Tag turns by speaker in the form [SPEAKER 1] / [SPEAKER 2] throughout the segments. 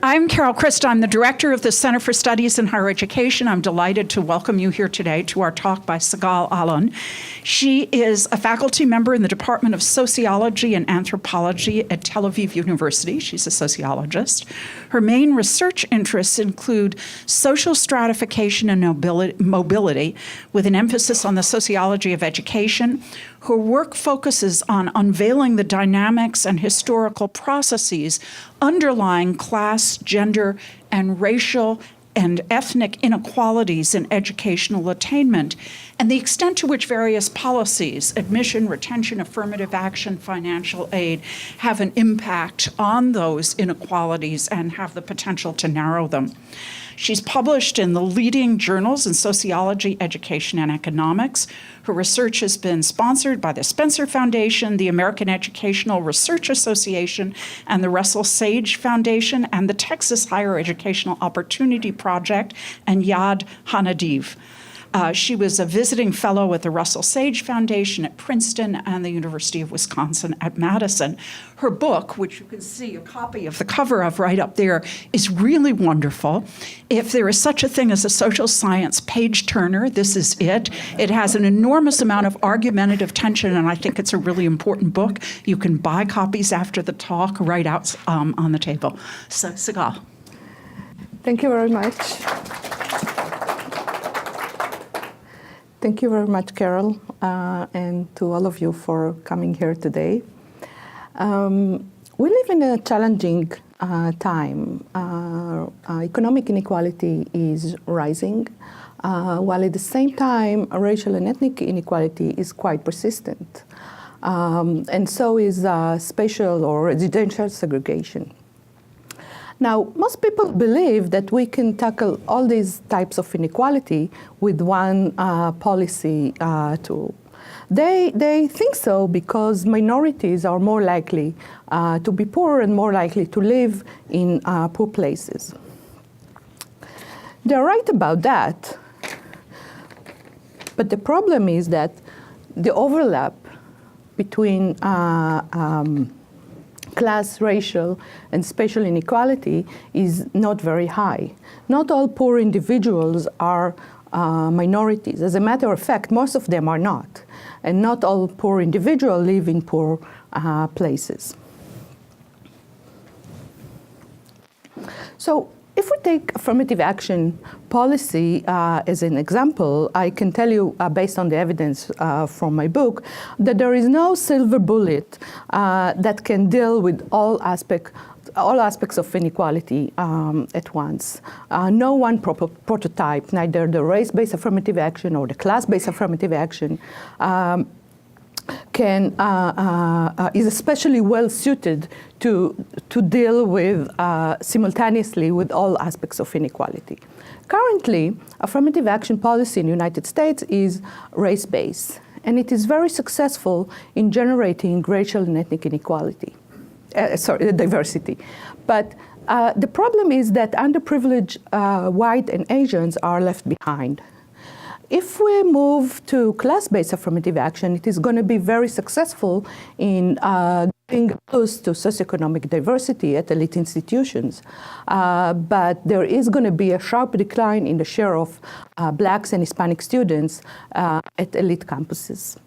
[SPEAKER 1] I'm Carol Christ. I'm the director of the Center for Studies in Higher Education. I'm delighted to welcome you here today to our talk by Sigal Alon. She is a faculty member in the Department of Sociology and Anthropology at Tel Aviv University. She's a sociologist. Her main research interests include social stratification and mobility, with an emphasis on the sociology of education. Her work focuses on unveiling the dynamics and historical processes underlying class, gender, and racial and ethnic inequalities in educational attainment, and the extent to which various policies, admission, retention, affirmative action, financial aid, have an impact on those inequalities and have the potential to narrow them. She's published in the leading journals in sociology, education, and economics. Her research has been sponsored by the Spencer Foundation, the American Educational Research Association, and the Russell Sage Foundation, and the Texas Higher Educational Opportunity Project, and Yad Hanadiv. She was a visiting fellow at the Russell Sage Foundation at Princeton and the University of Wisconsin at Madison. Her book, which you can see a copy of the cover of right up there, is really wonderful. If there is such a thing as a social science page-turner, this is it. It has an enormous amount of argumentative tension, and I think it's a really important book. You can buy copies after the talk right out on the table. So, Sigal.
[SPEAKER 2] Thank you very much. Thank you very much, Carol, and to all of you for coming here today. We live in a challenging time. Economic inequality is rising, while at the same time, racial and ethnic inequality is quite persistent. And so is spatial or residential segregation. Now, most people believe that we can tackle all these types of inequality with one policy tool. They think so because minorities are more likely to be poor and more likely to live in poor places. They're right about that, but the problem is that the overlap between class, racial, and spatial inequality is not very high. Not all poor individuals are minorities. As a matter of fact, most of them are not. And not all poor individuals live in poor places. So if we take affirmative action policy as an example, I can tell you, based on the evidence from my book, that there is no silver bullet that can deal with all aspects of inequality at once. No one prototype, neither the race-based affirmative action or the class-based affirmative action, is especially well suited to deal with simultaneously with all aspects of inequality. Currently, affirmative action policy in the United States is race-based, and it is very successful in generating racial and ethnic inequality, diversity. But the problem is that underprivileged white and Asians are left behind. If we move to class-based affirmative action, it is going to be very successful in getting close to socioeconomic diversity at elite institutions. But there is going to be a sharp decline in the share of Blacks and Hispanic students at elite campuses.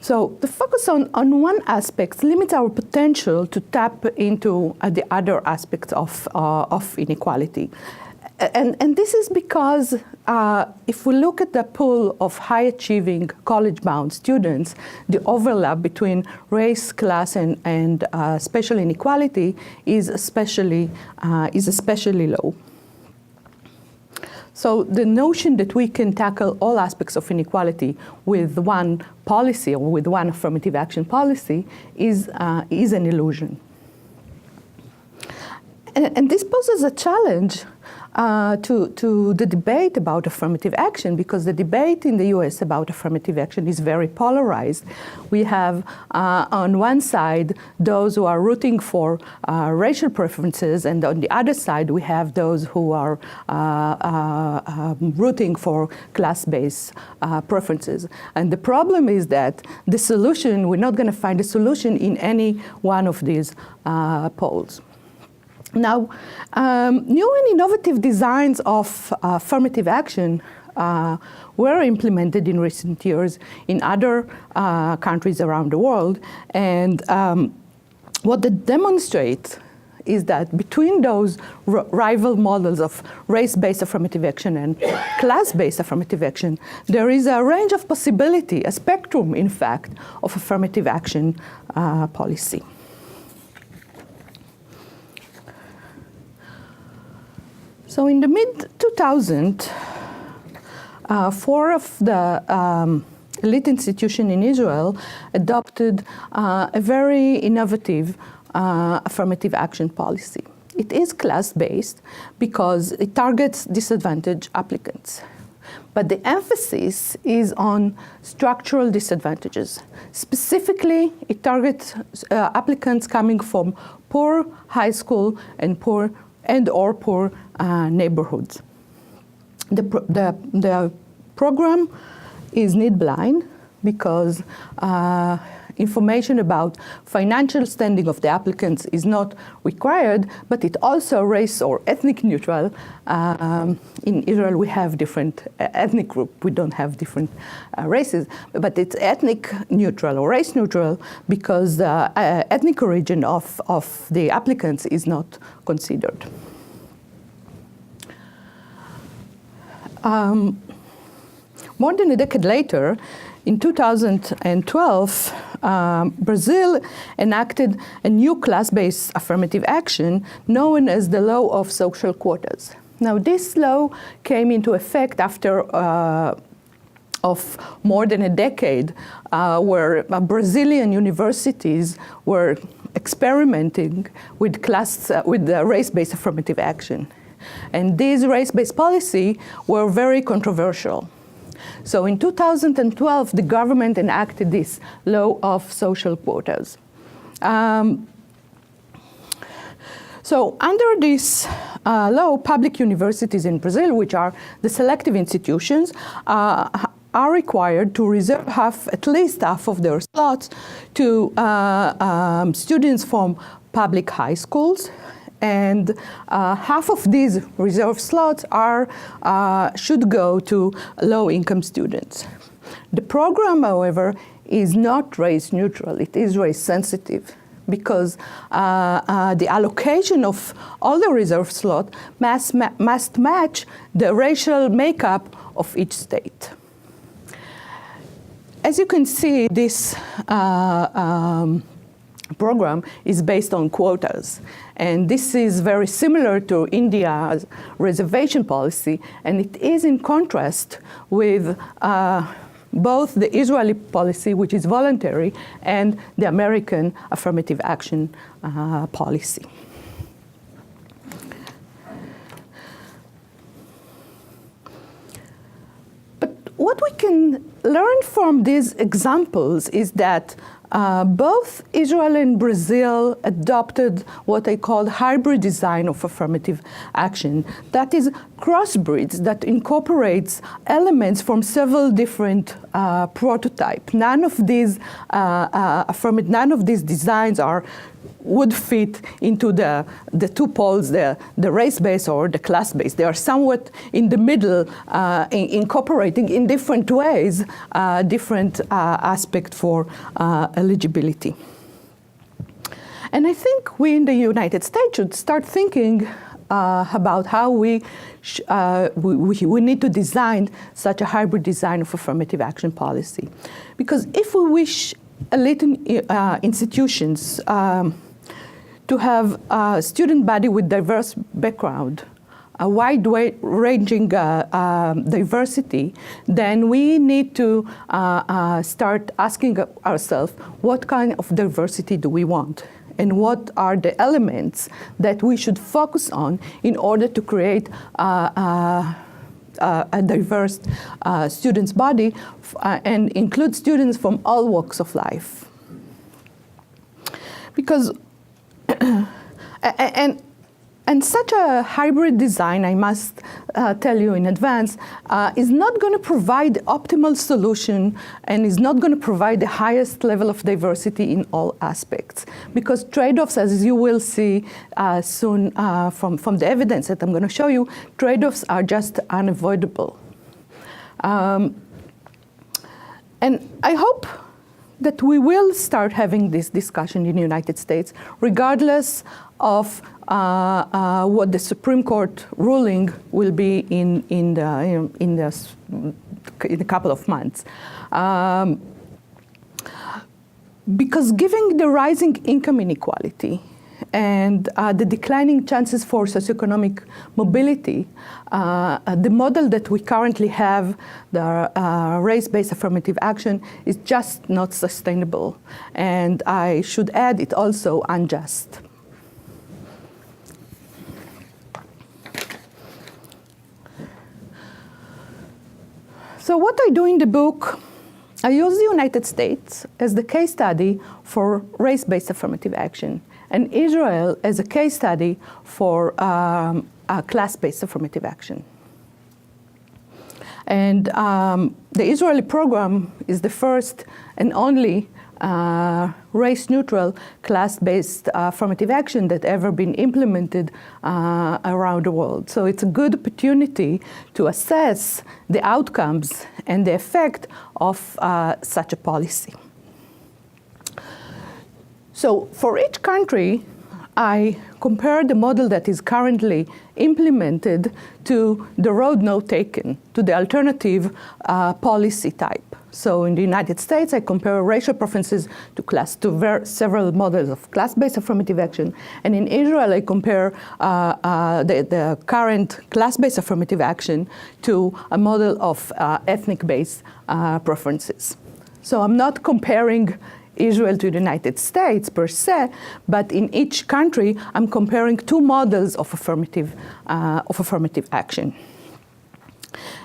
[SPEAKER 2] So the focus on one aspect limits our potential to tap into the other aspects of inequality. And this is because if we look at the pool of high-achieving college-bound students, the overlap between race, class, and spatial inequality is especially low. So the notion that we can tackle all aspects of inequality with one policy or with one affirmative action policy is an illusion. And this poses a challenge to the debate about affirmative action, because the debate in the US about affirmative action is very polarized. We have on one side those who are rooting for racial preferences, and on the other side we have those who are rooting for class-based preferences. And the problem is that the solution, we're not going to find a solution in any one of these poles. Now, new and innovative designs of affirmative action were implemented in recent years in other countries around the world. And what they demonstrate is that between those rival models of race-based affirmative action and class-based affirmative action, there is a range of possibility, a spectrum, in fact, of affirmative action policy. So in the mid-2000s, 4 of the elite institutions in Israel adopted a very innovative affirmative action policy. It is class-based because it targets disadvantaged applicants. But the emphasis is on structural disadvantages. Specifically, it targets applicants coming from poor high school and poor neighborhoods. The program is need-blind because information about financial standing of the applicants is not required, but it also race or ethnic neutral. In Israel, we have different ethnic groups. We don't have different races, but it's ethnic neutral or race neutral because the ethnic origin of the applicants is not considered. More than a decade later, in 2012, Brazil enacted a new class-based affirmative action known as the law of social quotas. Now, this law came into effect after of more than a decade, where Brazilian universities were experimenting with race-based affirmative action. And these race-based policies were very controversial. So in 2012, the government enacted this law of social quotas. So under this law, public universities in Brazil, which are the selective institutions, are required to reserve at least half of their slots to students from public high schools. And half of these reserved slots should go to low-income students. The program, however, is not race neutral. It is race sensitive because the allocation of all the reserved slots must match the racial makeup of each state. As you can see, this program is based on quotas. And this is very similar to India's reservation policy, and it is in contrast with both the Israeli policy, which is voluntary, and the American affirmative action policy. But what we can learn from these examples is that both Israel and Brazil adopted what I call hybrid design of affirmative action. That is crossbreeds that incorporates elements from several different prototypes. None of these designs would fit into the two poles, the race-based or the class-based. They are somewhat in the middle, incorporating in different ways different aspects for eligibility. And I think we in the United States should start thinking about how we need to design such a hybrid design of affirmative action policy. Because if we wish elite institutions to have a student body with diverse background, a wide-ranging diversity, then we need to start asking ourselves, what kind of diversity do we want? and what are the elements that we should focus on in order to create a diverse students' body and include students from all walks of life. Because, and such a hybrid design, I must tell you in advance, is not going to provide the optimal solution and is not going to provide the highest level of diversity in all aspects. Because trade-offs, as you will see soon from the evidence that I'm going to show you, trade-offs are just unavoidable. And I hope that we will start having this discussion in the United States, regardless of what the Supreme Court ruling will be in a couple of months. Because given the rising income inequality and the declining chances for socioeconomic mobility, the model that we currently have, the race-based affirmative action, is just not sustainable. And I should add, it's also unjust. So what I do in the book, I use the United States as the case study for race-based affirmative action, and Israel as a case study for class-based affirmative action. And the Israeli program is the first and only race-neutral, class-based affirmative action that ever been implemented around the world. So it's a good opportunity to assess the outcomes and the effect of such a policy. So for each country, I compare the model that is currently implemented to the road not taken, to the alternative policy type. So in the United States, I compare racial preferences to several models of class-based affirmative action. And in Israel, I compare the current class-based affirmative action to a model of ethnic-based preferences. So I'm not comparing Israel to the United States per se, but in each country, I'm comparing two models of affirmative action.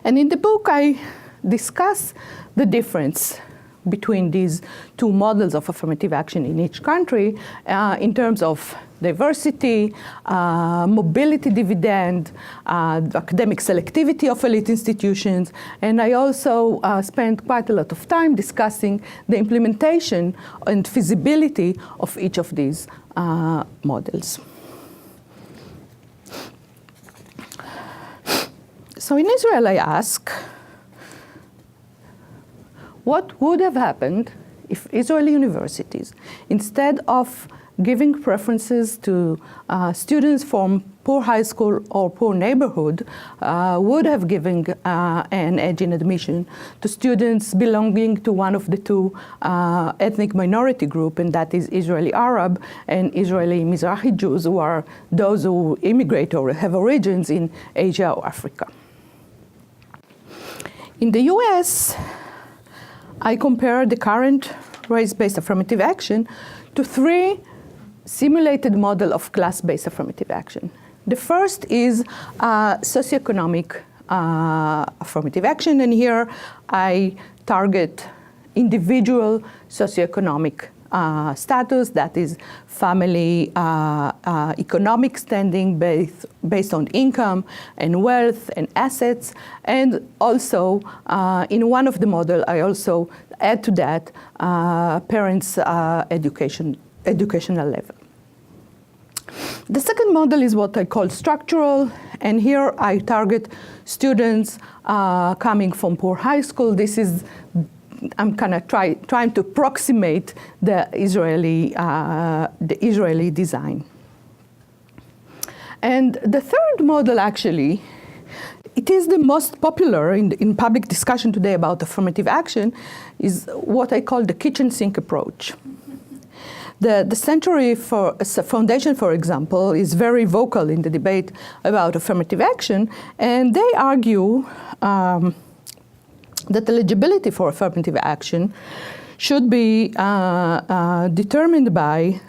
[SPEAKER 2] And in the book, I discuss the difference between these two models of affirmative action in each country in terms of diversity, mobility dividend, academic selectivity of elite institutions, and I also spent quite a lot of time discussing the implementation and feasibility of each of these models. So in Israel, I ask, what would have happened if Israeli universities, instead of giving preferences to students from poor high school or poor neighborhood, would have given an edge in admission to students belonging to one of the two ethnic minority group, and that is Israeli Arab and Israeli Mizrahi Jews, who are those who immigrate or have origins in Asia or Africa. In the US, I compare the current race-based affirmative action to three simulated models of class-based affirmative action. The first is socioeconomic affirmative action, and here I target individual socioeconomic status, that is family economic standing based on income and wealth and assets, and also in one of the models I also add to that parents' educational level. The second model is what I call structural, and here I target students coming from poor high school. This is I'm kind of trying to approximate the Israeli design. And the third model, actually, it is the most popular in public discussion today about affirmative action, is what I call the kitchen sink approach. The Century Foundation, for example, is very vocal in the debate about affirmative action, and they argue that eligibility for affirmative action should be determined by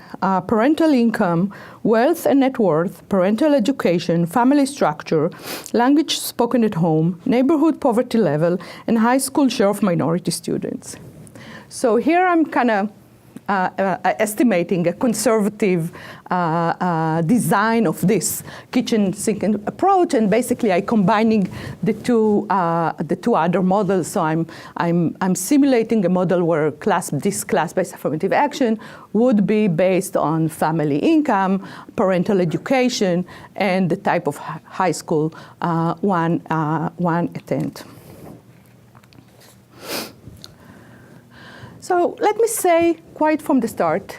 [SPEAKER 2] parental income, wealth and net worth, parental education, family structure, language spoken at home, neighborhood poverty level, and high school share of minority students. So here I'm kind of estimating a conservative design of this kitchen sink approach, and basically I'm combining the two other models. So I'm simulating a model where this class-based affirmative action would be based on family income, parental education, and the type of high school one attend. So let me say quite from the start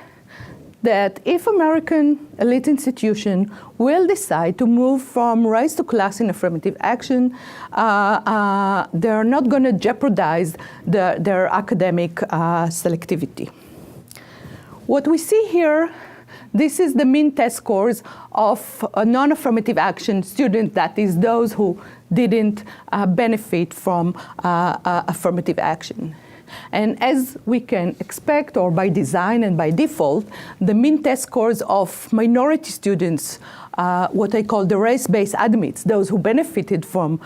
[SPEAKER 2] that if American elite institution will decide to move from race to class in affirmative action, they're not going to jeopardize their academic selectivity. What we see here, this is the mean test scores of a non-affirmative action student, that is those who didn't benefit from affirmative action. And as we can expect, or by design and by default, the mean test scores of minority students, what I call the race-based admits, those who benefited from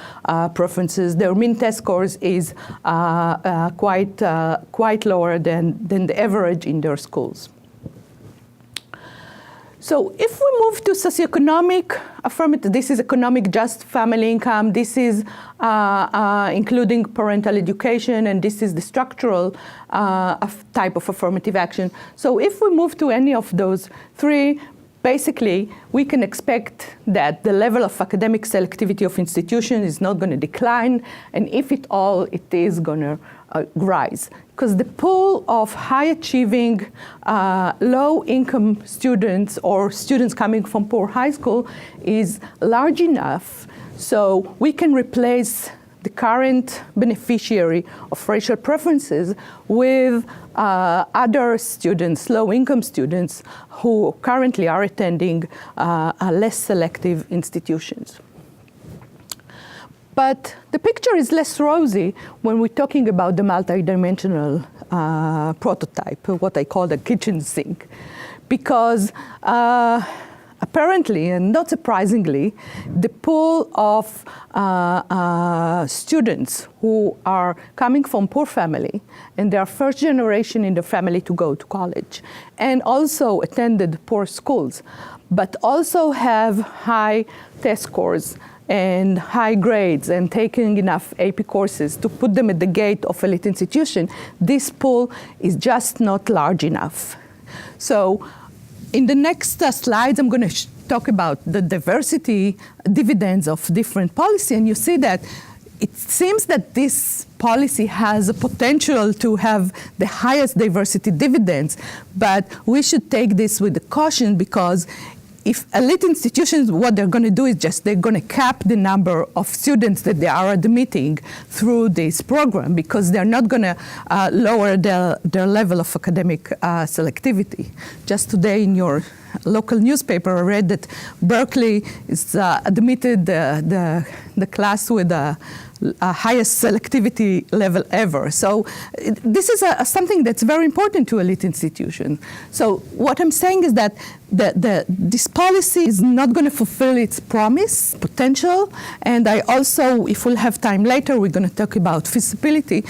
[SPEAKER 2] preferences, their mean test scores is quite lower than the average in their schools. So if we move to socioeconomic affirmative, this is economic, just family income, this is including parental education, and this is the structural type of affirmative action. So if we move to any of those three, basically we can expect that the level of academic selectivity of institutions is not going to decline, and if at all, it is going to rise. Because the pool of high-achieving, low-income students or students coming from poor high school is large enough so we can replace the current beneficiary of racial preferences with other students, low-income students, who currently are attending less selective institutions. But the picture is less rosy when we're talking about the multidimensional prototype, what I call the kitchen sink, because apparently, and not surprisingly, the pool of students who are coming from poor family, and they are first generation in the family to go to college, and also attended poor schools, but also have high test scores and high grades and taking enough AP courses to put them at the gate of elite institution, this pool is just not large enough. So in the next slides, I'm going to talk about the diversity dividends of different policy, and you see that it seems that this policy has a potential to have the highest diversity dividends, but we should take this with caution, because if elite institutions, what they're going to do is just they're going to cap the number of students that they are admitting through this program, because they're not going to lower their level of academic selectivity. Just today in your local newspaper, I read that Berkeley is admitted the class with the highest selectivity level ever. So this is something that's very important to elite institution. So what I'm saying is that this policy is not going to fulfill its promise, potential, and I also, if we'll have time later, we're going to talk about feasibility.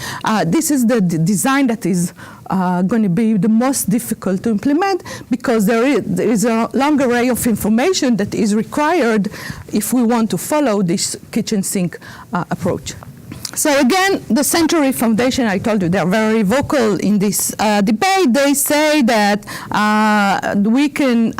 [SPEAKER 2] This is the design that is going to be the most difficult to implement, because there is a long array of information that is required if we want to follow this kitchen sink approach. So again, the Century Foundation, I told you, they're very vocal in this debate. They say that we can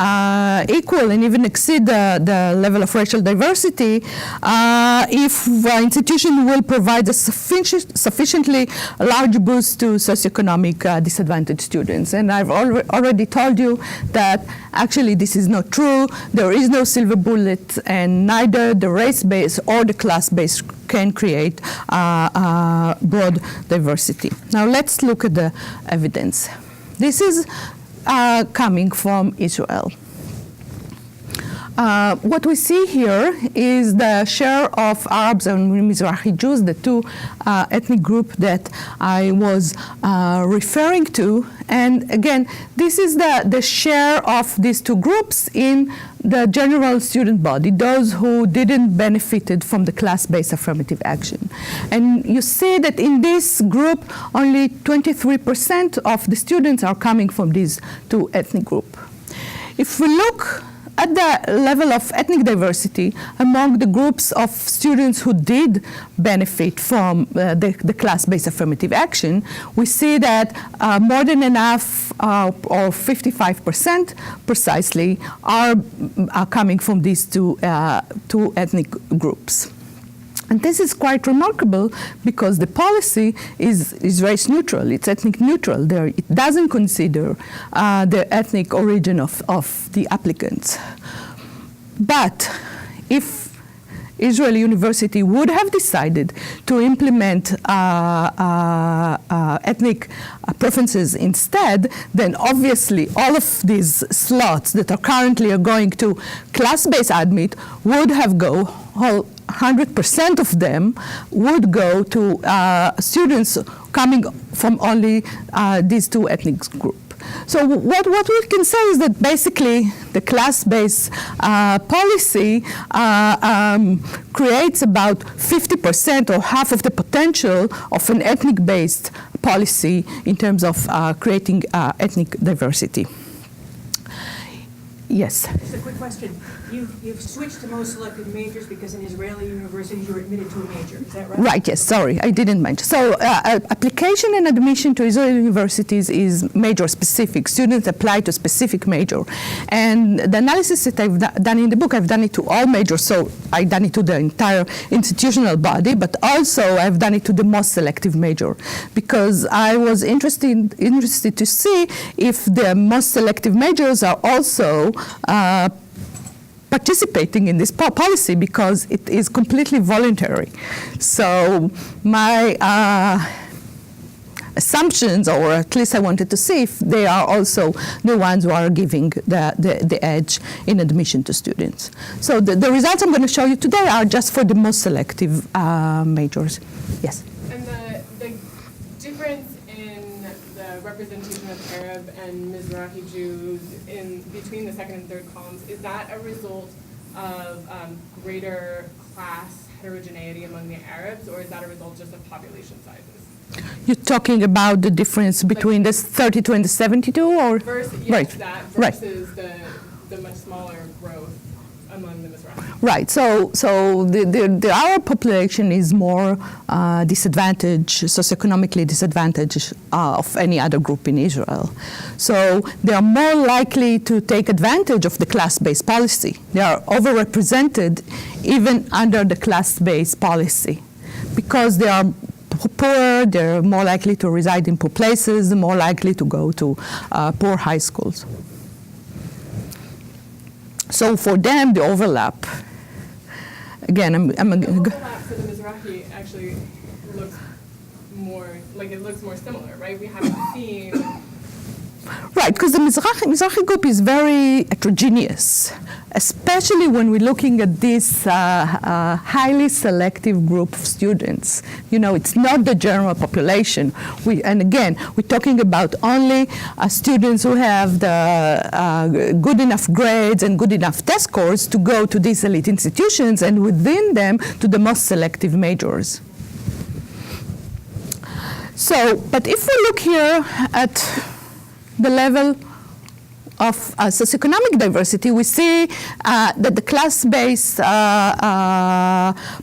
[SPEAKER 2] equal and even exceed the level of racial diversity if the institution will provide a sufficiently large boost to socioeconomic disadvantaged students. And I've already told you that actually this is not true. There is no silver bullet, and neither the race-based or the class-based can create broad diversity. Now let's look at the evidence. This is coming from Israel. what we see here is the share of Arabs and Mizrahi Jews, the two ethnic groups that I was referring to. And again, this is the share of these two groups in the general student body, those who didn't benefited from the class-based affirmative action. And you see that in this group, only 23% of the students are coming from these two ethnic groups. If we look at the level of ethnic diversity among the groups of students who did benefit from the class-based affirmative action, we see that more than enough, or 55% precisely, are coming from these two ethnic groups. And this is quite remarkable because the policy is race neutral, it's ethnic neutral. It doesn't consider the ethnic origin of the applicants. But if Israeli University would have decided to implement ethnic preferences instead, then obviously all of these slots that are currently going to class-based admit would have 100% of them would go to students coming from only these two ethnic groups. So what we can say is that basically the class-based policy creates about 50% or half of the potential of an ethnic-based policy in terms of creating ethnic diversity. Yes?
[SPEAKER 3] Just a quick question. You've switched to most selected majors because in Israeli universities you're admitted to a major. Is that right?
[SPEAKER 2] Right, yes, sorry, I didn't mention. So application and admission to Israeli universities is major specific. Students apply to a specific major. And the analysis that I've done in the book, I've done it to all majors. So I've done it to the entire institutional body, but also I've done it to the most selective major because I was interested to see if the most selective majors are also participating in this policy because it is completely voluntary. So my assumptions, or at least I wanted to see if they are also the ones who are giving the edge in admission to students. So the results I'm going to show you today are just for the most selective majors. Yes?
[SPEAKER 4] And the difference in the representation of Arab and Mizrahi Jews between the second and third columns, is that a result of greater class heterogeneity among the Arabs, or is that a result just of population sizes?
[SPEAKER 2] You're talking about the difference between the 32 and the 72, or?
[SPEAKER 4] Versus, yes,
[SPEAKER 2] right.
[SPEAKER 4] That versus the much smaller growth among the Mizrahi.
[SPEAKER 2] Right. So the Arab population is more disadvantaged, socioeconomically disadvantaged of any other group in Israel. So they are more likely to take advantage of the class-based policy. They are overrepresented even under the class-based policy because they are poor, they're more likely to reside in poor places, more likely to go to poor high schools. So for them, the overlap, again,
[SPEAKER 4] the overlap for the Mizrahi actually looks more, like it looks more similar, right? We haven't seen...
[SPEAKER 2] Right, because the Mizrahi group is very heterogeneous, especially when we're looking at this highly selective group of students. You know, it's not the general population. And again, we're talking about only students who have the good enough grades and good enough test scores to go to these elite institutions, and within them to the most selective majors. So, but if we look here at the level of socioeconomic diversity, we see that the class-based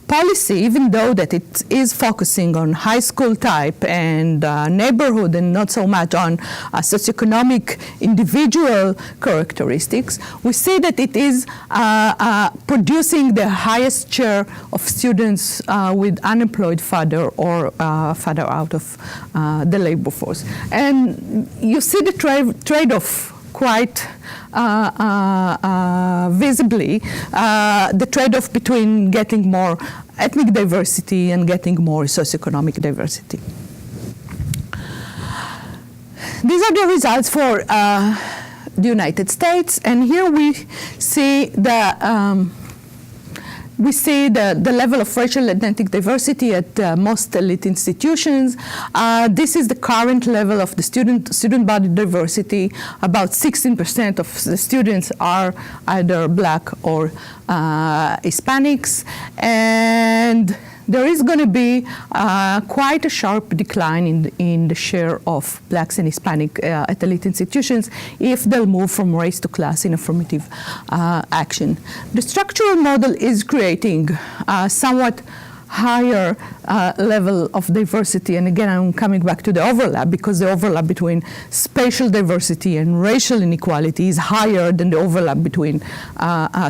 [SPEAKER 2] policy, even though that it is focusing on high school type and neighborhood and not so much on socioeconomic individual characteristics, we see that it is producing the highest share of students with unemployed father or father out of the labor force. And you see the trade-off quite visibly, the trade-off between getting more ethnic diversity and getting more socioeconomic diversity. These are the results for the United States, and here we see the level of racial and ethnic diversity at most elite institutions. This is the current level of the student body diversity. About 16% of the students are either Black or Hispanics, and there is going to be quite a sharp decline in the share of Blacks and Hispanic at elite institutions if they'll move from race to class in affirmative action. The structural model is creating somewhat higher level of diversity, and again I'm coming back to the overlap, because the overlap between spatial diversity and racial inequality is higher than the overlap between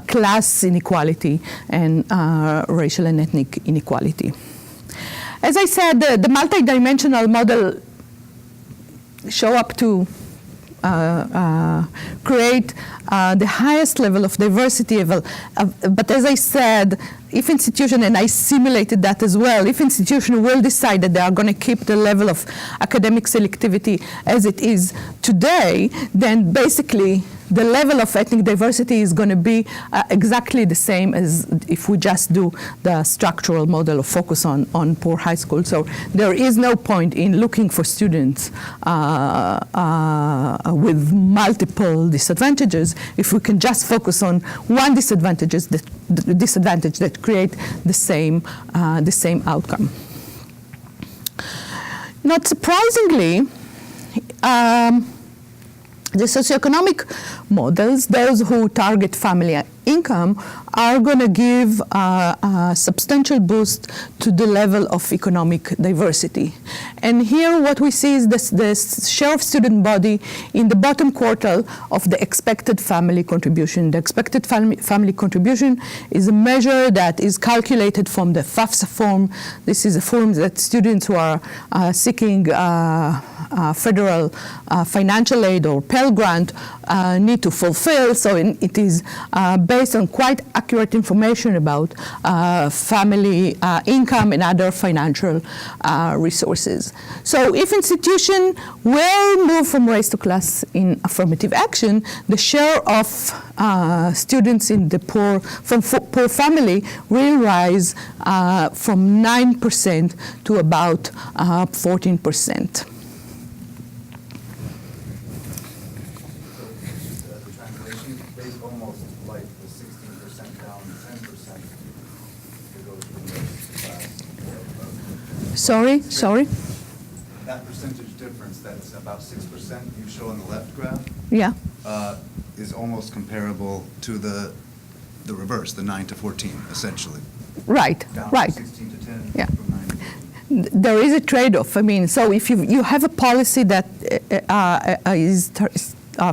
[SPEAKER 2] class inequality and racial and ethnic inequality. As I said, the multidimensional model show up to create the highest level of diversity. But as I said, if institution, and I simulated that as well, if institution will decide that they are going to keep the level of academic selectivity as it is today, then basically the level of ethnic diversity is going to be exactly the same as if we just do the structural model of focus on poor high school. So there is no point in looking for students with multiple disadvantages if we can just focus on one disadvantage that create the same outcome. Not surprisingly, the socioeconomic models, those who target family income, are going to give a substantial boost to the level of economic diversity. And here what we see is the share of student body in the bottom quartile of the expected family contribution. The expected family contribution is a measure that is calculated from the FAFSA form. This is a form that students who are seeking federal financial aid or Pell Grant need to fulfill. So it is based on quite accurate information about family income and other financial resources. So if institution will move from race to class in affirmative action, the share of students in the poor family will rise from 9% to about 14%. Sorry?
[SPEAKER 5] That percentage difference, that's about 6% you show on the left graph,
[SPEAKER 2] Yeah.
[SPEAKER 5] is almost comparable to the reverse, the 9 to 14, essentially.
[SPEAKER 2] Right,
[SPEAKER 5] Down
[SPEAKER 2] right.
[SPEAKER 5] from 16 to 10,
[SPEAKER 2] Yeah.
[SPEAKER 5] from 9 to 14.
[SPEAKER 2] There is a trade-off. I mean, so if you have a policy that is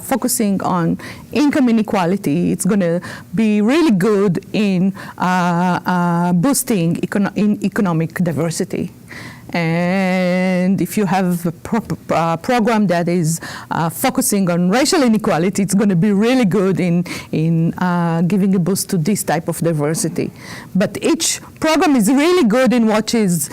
[SPEAKER 2] focusing on income inequality, it's going to be really good in boosting economic diversity. And if you have a program that is focusing on racial inequality, it's going to be really good in giving a boost to this type of diversity. But each program is really good in what is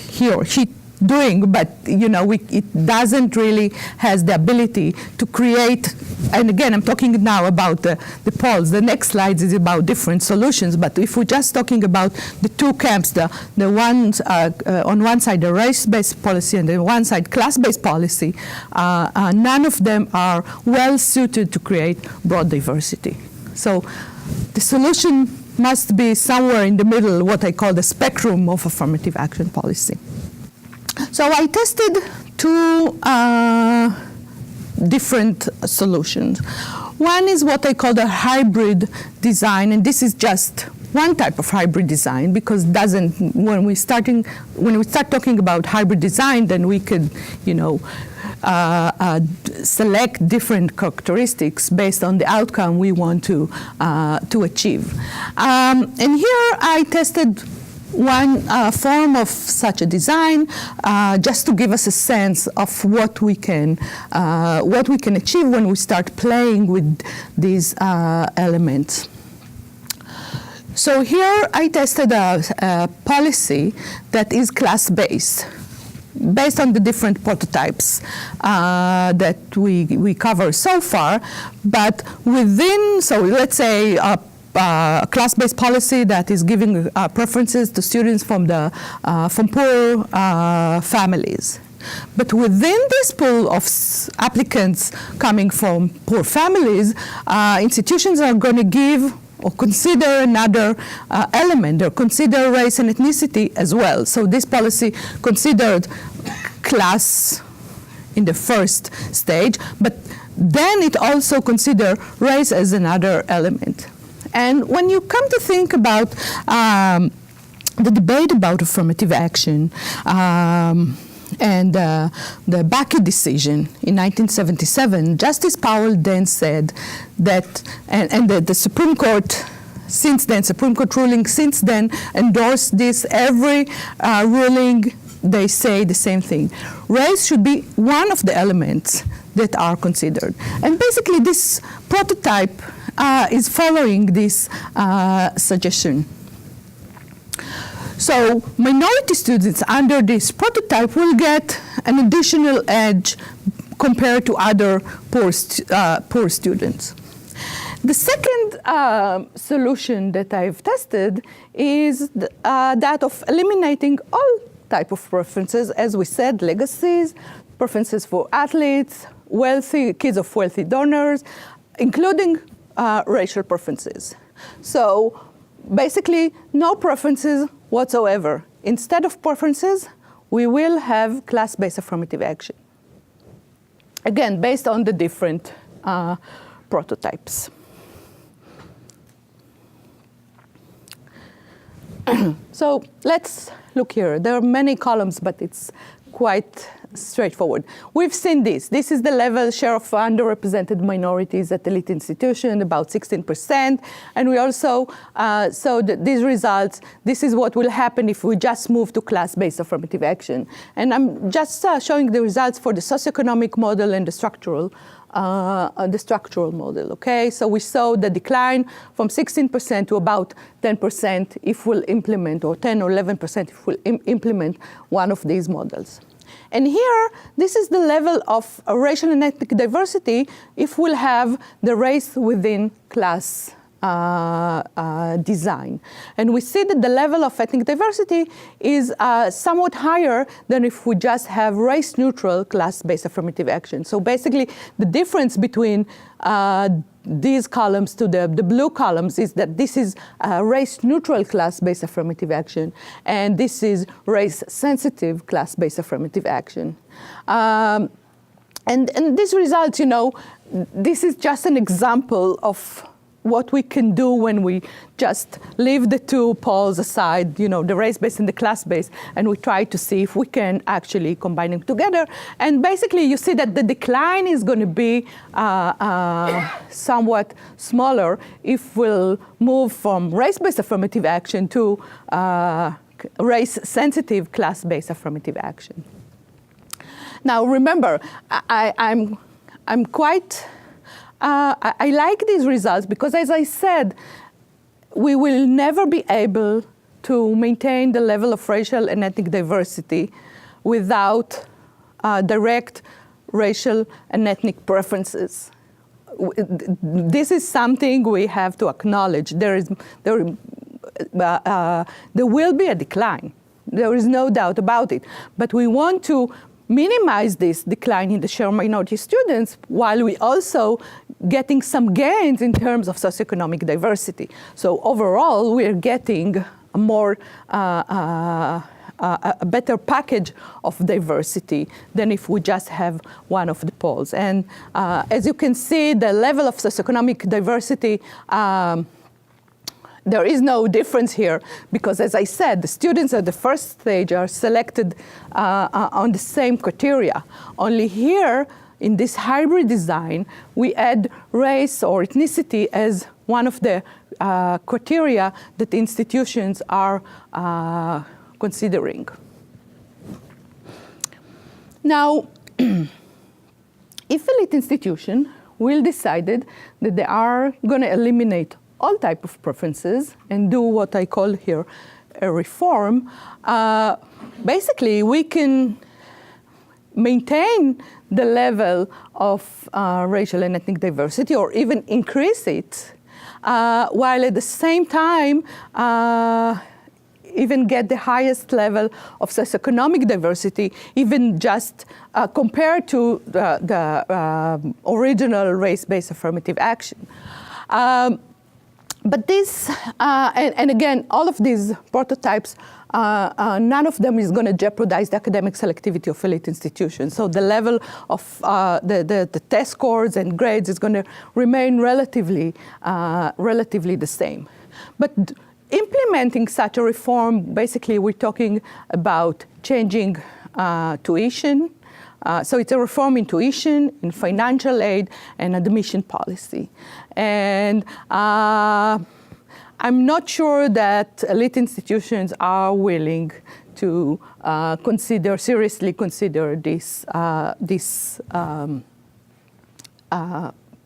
[SPEAKER 2] he or she doing, but it doesn't really has the ability to create. And again, I'm talking now about the polls. The next slide is about different solutions. But if we're just talking about the two camps, the ones on one side the race-based policy and the one side class-based policy, none of them are well suited to create broad diversity. So the solution must be somewhere in the middle, what I call the spectrum of affirmative action policy. So I tested two different solutions. One is what I call the hybrid design, and this is just one type of hybrid design, because when we start talking about hybrid design, then we could, select different characteristics based on the outcome we want to achieve. And here I tested one form of such a design, just to give us a sense of what we can achieve when we start playing with these elements. So here I tested a policy that is class-based. based on the different prototypes that we cover so far. But within, so let's say a class-based policy that is giving preferences to students from poor families. But within this pool of applicants coming from poor families, institutions are going to give or consider another element, or consider race and ethnicity as well. So this policy considered class in the first stage, but then it also considered race as another element. And when you come to think about the debate about affirmative action, and the Berkeley decision in 1977, Justice Powell then said that, and the Supreme Court since then, Supreme Court ruling since then endorsed this. Every ruling, they say the same thing. Race should be one of the elements that are considered. And basically this prototype is following this suggestion. So minority students under this prototype will get an additional edge compared to other poor students. The second solution that I've tested is that of eliminating all type of preferences, as we said, legacies, preferences for athletes, wealthy kids of wealthy donors, including racial preferences. So basically, no preferences whatsoever. Instead of preferences, we will have class-based affirmative action. Again, based on the different prototypes. So let's look here. There are many columns, but it's quite straightforward. We've seen this. This is the level share of underrepresented minorities at elite institution, about 16%. And we also saw that these results, this is what will happen if we just move to class-based affirmative action. And I'm just showing the results for the socioeconomic model and the structural model, okay? So we saw the decline from 16% to about 10% if we'll implement, or 10 or 11% if we'll implement one of these models. And here, this is the level of racial and ethnic diversity if we'll have the race within class design. And we see that the level of ethnic diversity is somewhat higher than if we just have race-neutral class-based affirmative action. So basically, the difference between these columns to the blue columns is that this is race-neutral class-based affirmative action, and this is race-sensitive class-based affirmative action. And these results, you know, this is just an example of what we can do when we just leave the two poles aside, you know, the race-based and the class-based, and we try to see if we can actually combine them together. And basically, you see that the decline is going to be somewhat smaller if we'll move from race-based affirmative action to race-sensitive class-based affirmative action. Now, remember, I'm quite... I like these results because, as I said, we will never be able to maintain the level of racial and ethnic diversity without direct racial and ethnic preferences. This is something we have to acknowledge. There will be a decline. There is no doubt about it. But we want to minimize this decline in the share of minority students while we also getting some gains in terms of socioeconomic diversity. So overall, we're getting a more a better package of diversity than if we just have one of the poles. And as you can see, the level of socioeconomic diversity, there is no difference here because, as I said, the students at the first stage are selected on the same criteria. Only here, in this hybrid design, we add race or ethnicity as one of the criteria that institutions are considering. Now, if elite institution will decided that they are going to eliminate all type of preferences and do what I call here a reform, basically we can maintain the level of racial and ethnic diversity or even increase it, while at the same time even get the highest level of socioeconomic diversity, even just compared to the original race-based affirmative action. But this, and again, all of these prototypes, none of them is going to jeopardize the academic selectivity of elite institutions. So the level of the test scores and grades is going to remain relatively the same. But implementing such a reform, basically we're talking about changing tuition. So it's a reform in tuition, in financial aid, and admission policy. And I'm not sure that elite institutions are willing to seriously consider this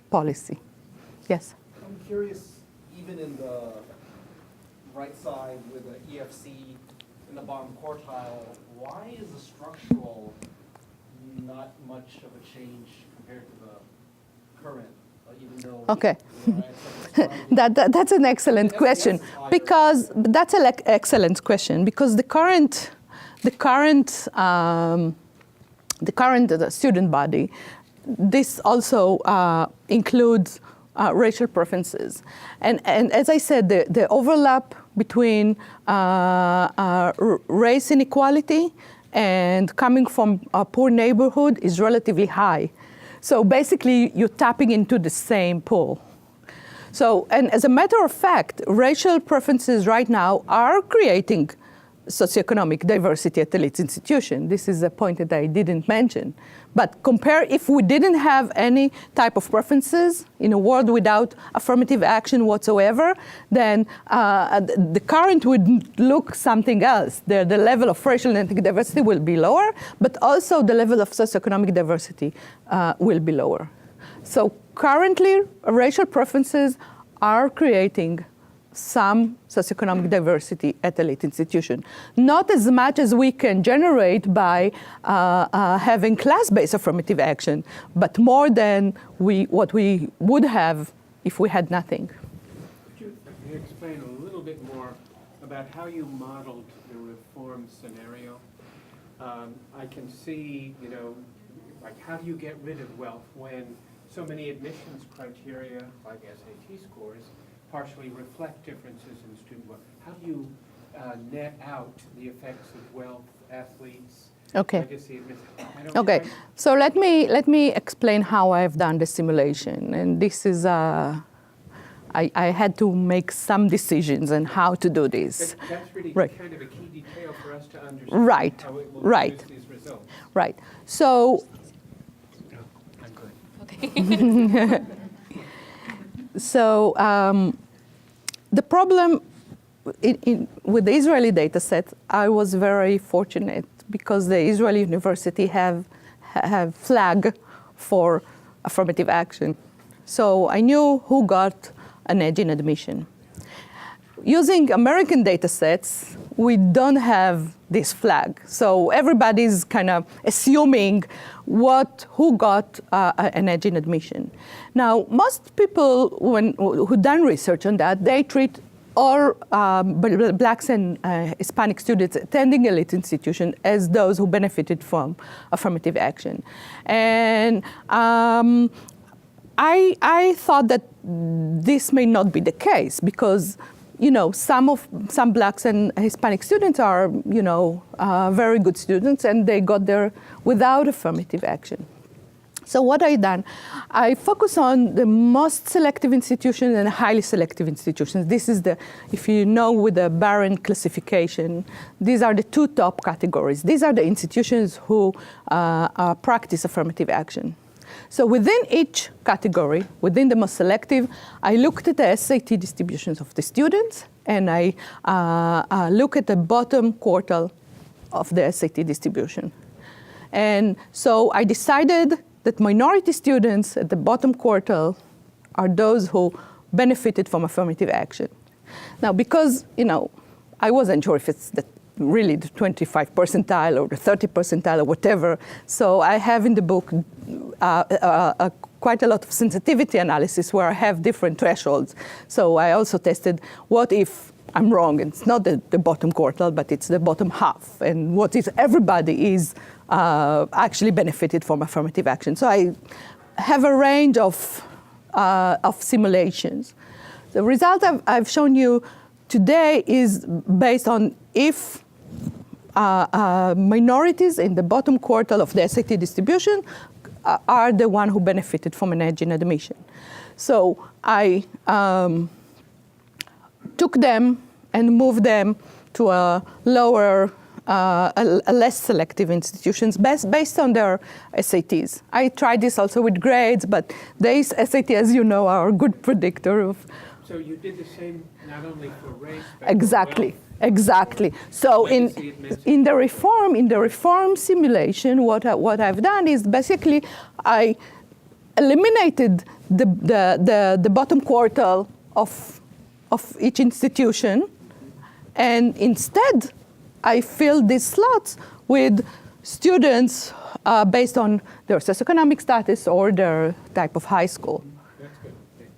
[SPEAKER 2] policy. Yes?
[SPEAKER 6] I'm curious, even in the right side with the EFC in the bottom quartile, why is the structural not much of a change compared to the current, even though...
[SPEAKER 2] Okay. That's an excellent question, because that's an excellent question, because the current student body, this also includes racial preferences. And as I said, the overlap between race inequality and coming from a poor neighborhood is relatively high. So basically, you're tapping into the same pool. So, and as a matter of fact, racial preferences right now are creating socioeconomic diversity at elite institutions. This is a point that I didn't mention. But if we didn't have any type of preferences in a world without affirmative action whatsoever, then the current would look something else. The level of racial and ethnic diversity will be lower, but also the level of socioeconomic diversity will be lower. So currently, racial preferences are creating some socioeconomic diversity at elite institution. Not as much as we can generate by having class-based affirmative action, but more than what we would have if we had nothing.
[SPEAKER 7] Could you explain a little bit more about how you modeled the reform scenario? I can see, like how do you get rid of wealth when so many admissions criteria, like SAT scores, partially reflect differences in student wealth? How do you net out the effects of wealth, athletes, legacy admissions?
[SPEAKER 2] Okay, so let me explain how I've done the simulation, and this is I had to make some decisions on how to do this.
[SPEAKER 7] That's really kind of a key detail for us to understand how it will produce these results.
[SPEAKER 2] Right. So.
[SPEAKER 7] I'm good.
[SPEAKER 2] Okay. So the problem with the Israeli data set, I was very fortunate because the Israeli university have flag for affirmative action. So I knew who got an edge in admission. Using American data sets, we don't have this flag. So everybody's kind of assuming who got an edge in admission. Now, most people who done research on that, they treat all blacks and Hispanic students attending elite institution as those who benefited from affirmative action. And I thought that this may not be the case because some blacks and Hispanic students are, very good students, and they got there without affirmative action. So what I done, I focus on the most selective institutions and highly selective institutions. This is if you know with the Barron classification, these are the two top categories. These are the institutions who practice affirmative action. So within each category, within the most selective, I looked at the SAT distributions of the students, and I look at the bottom quartile of the SAT distribution. And so I decided that minority students at the bottom quartile are those who benefited from affirmative action. Now, because, I wasn't sure if it's really the 25 percentile or the 30 percentile or whatever. So I have in the book quite a lot of sensitivity analysis where I have different thresholds. So I also tested what if I'm wrong, and it's not the bottom quartile, but it's the bottom half, and what if everybody is actually benefited from affirmative action. So I have a range of simulations. The result I've shown you today is based on if minorities in the bottom quartile of the SAT distribution are the one who benefited from an edge in admission. So I took them and moved them to a lower, a less selective institutions based on their SATs. I tried this also with grades, but these SAT, as you know, are a good predictor of.
[SPEAKER 7] So you did the same not only for race, but
[SPEAKER 2] Exactly.
[SPEAKER 7] for wealth.
[SPEAKER 2] Exactly. So in the reform simulation, what I've done is basically I eliminated the bottom quartile of each institution, and instead I filled these slots with students based on their socioeconomic status or their type of high school.
[SPEAKER 7] That's good. Thanks.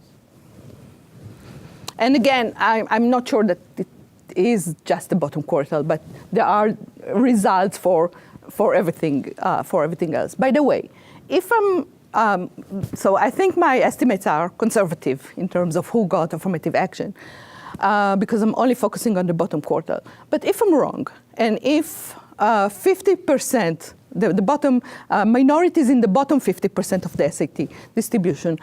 [SPEAKER 2] And again, I'm not sure that it is just the bottom quartile, but there are results for everything else. By the way, if I'm so I think my estimates are conservative in terms of who got affirmative action, because I'm only focusing on the bottom quartile. But if I'm wrong, and if 50%, the bottom minorities in the bottom 50% of the SAT distribution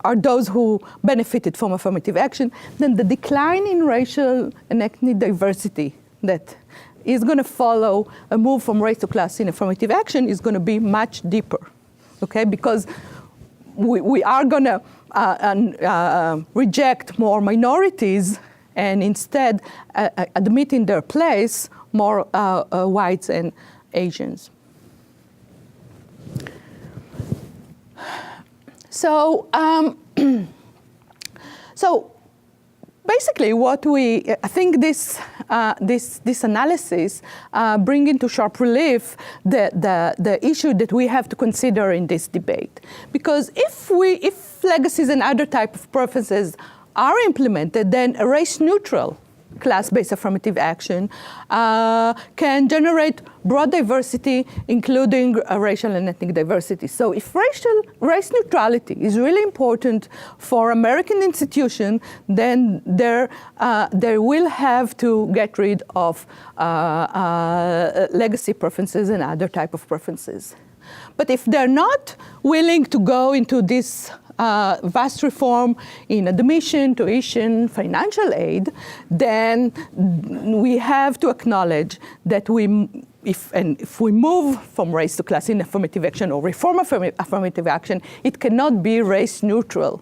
[SPEAKER 2] are those who benefited from affirmative action, then the decline in racial and ethnic diversity that is going to follow a move from race to class in affirmative action is going to be much deeper, okay? Because we are going to reject more minorities and instead admit in their place more whites and Asians. So, so basically, I think this analysis bring into sharp relief the issue that we have to consider in this debate, because if legacies and other type of preferences are implemented, then a race-neutral class-based affirmative action can generate broad diversity, including racial and ethnic diversity. So if race neutrality is really important for American institutions, then they will have to get rid of legacy preferences and other type of preferences. But if they're not willing to go into this vast reform in admission, tuition, financial aid, then we have to acknowledge that if we move from race to class in affirmative action or reform affirmative action, it cannot be race neutral.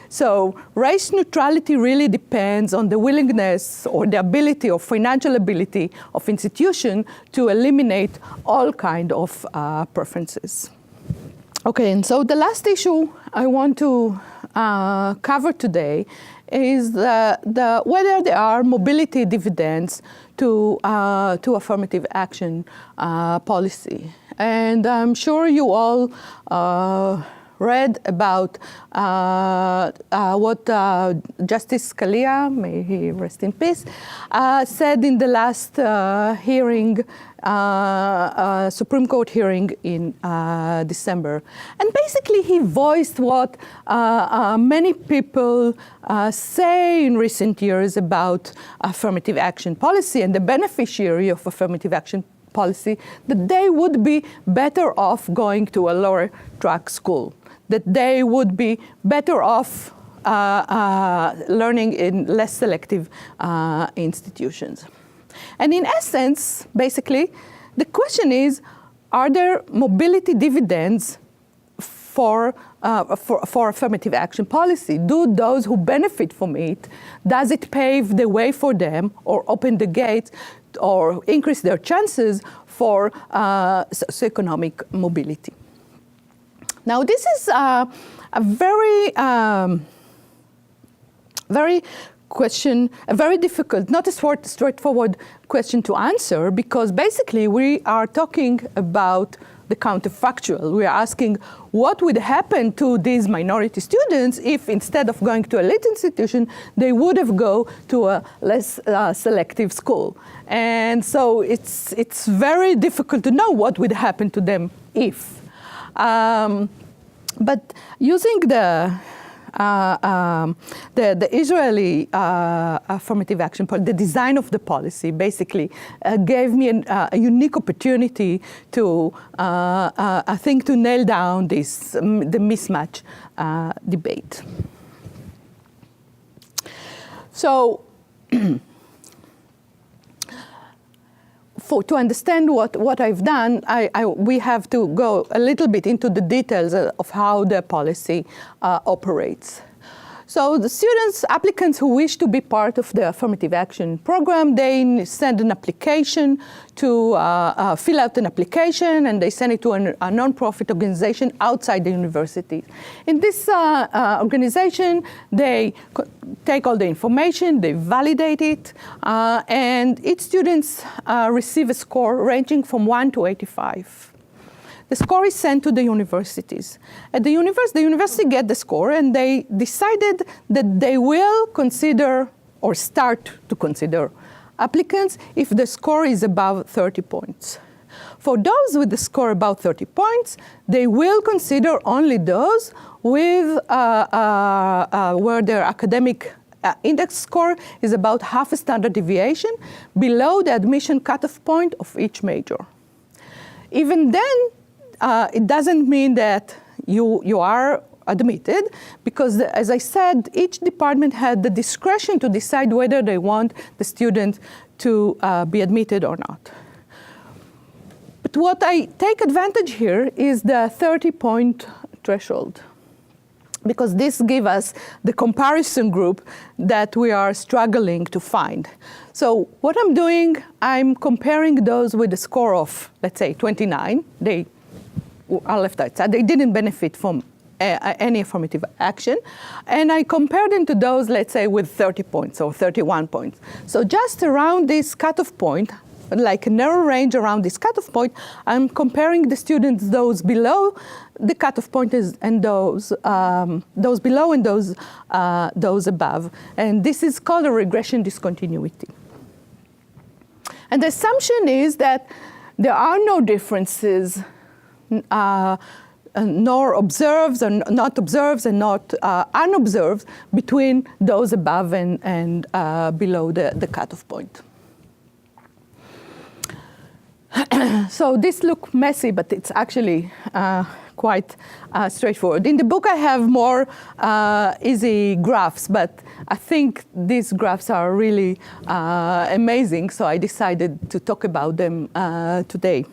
[SPEAKER 2] So race neutrality really depends on the willingness or the ability or financial ability of institution to eliminate all kind of preferences. Okay, and so the last issue I want to cover today is whether there are mobility dividends to affirmative action policy. And I'm sure you all read about what Justice Scalia, may he rest in peace, said in the last hearing, Supreme Court hearing in December. And basically he voiced what many people say in recent years about affirmative action policy and the beneficiary of affirmative action policy, that they would be better off going to a lower track school, that they would be better off learning in less selective institutions. And in essence, basically, the question is, are there mobility dividends for affirmative action policy? Do those who benefit from it, does it pave the way for them or open the gates or increase their chances for socioeconomic mobility? Now, this is a very question, a very difficult, not a straightforward question to answer, because basically we are talking about the counterfactual. We are asking what would happen to these minority students if instead of going to a elite institution, they would have go to a less selective school. And so it's very difficult to know what would happen to them if. But using the Israeli affirmative action, the design of the policy basically gave me a unique opportunity to, I think, to nail down this, the mismatch debate. So, to understand what I've done, we have to go a little bit into the details of how the policy operates. So the students, applicants who wish to be part of the affirmative action program, they send an application to fill out an application, and they send it to a non-profit organization outside the university. In this organization, they take all the information, they validate it, and each student receive a score ranging from 1 to 85. The score is sent to the universities. At the university get the score, and they decided that they will consider or start to consider applicants if the score is above 30 points. For those with the score above 30 points, they will consider only those with where their academic index score is about half a standard deviation below the admission cutoff point of each major. Even then, it doesn't mean that you are admitted, because as I said, each department had the discretion to decide whether they want the student to be admitted or not. But what I take advantage here is the 30-point threshold, because this gives us the comparison group that we are struggling to find. So what I'm doing, I'm comparing those with a score of, let's say, 29. They are left outside. They didn't benefit from any affirmative action. And I compare them to those, let's say, with 30 points or 31 points. So just around this cutoff point, like a narrow range around this cutoff point, I'm comparing the students, those below the cutoff point and those below and those above. And this is called a regression discontinuity. And the assumption is that there are no differences, nor observed and not observed and not unobserved between those above and below the cutoff point. So this looks messy, but it's actually quite straightforward. In the book, I have more easy graphs, but I think these graphs are really amazing, so I decided to talk about them today.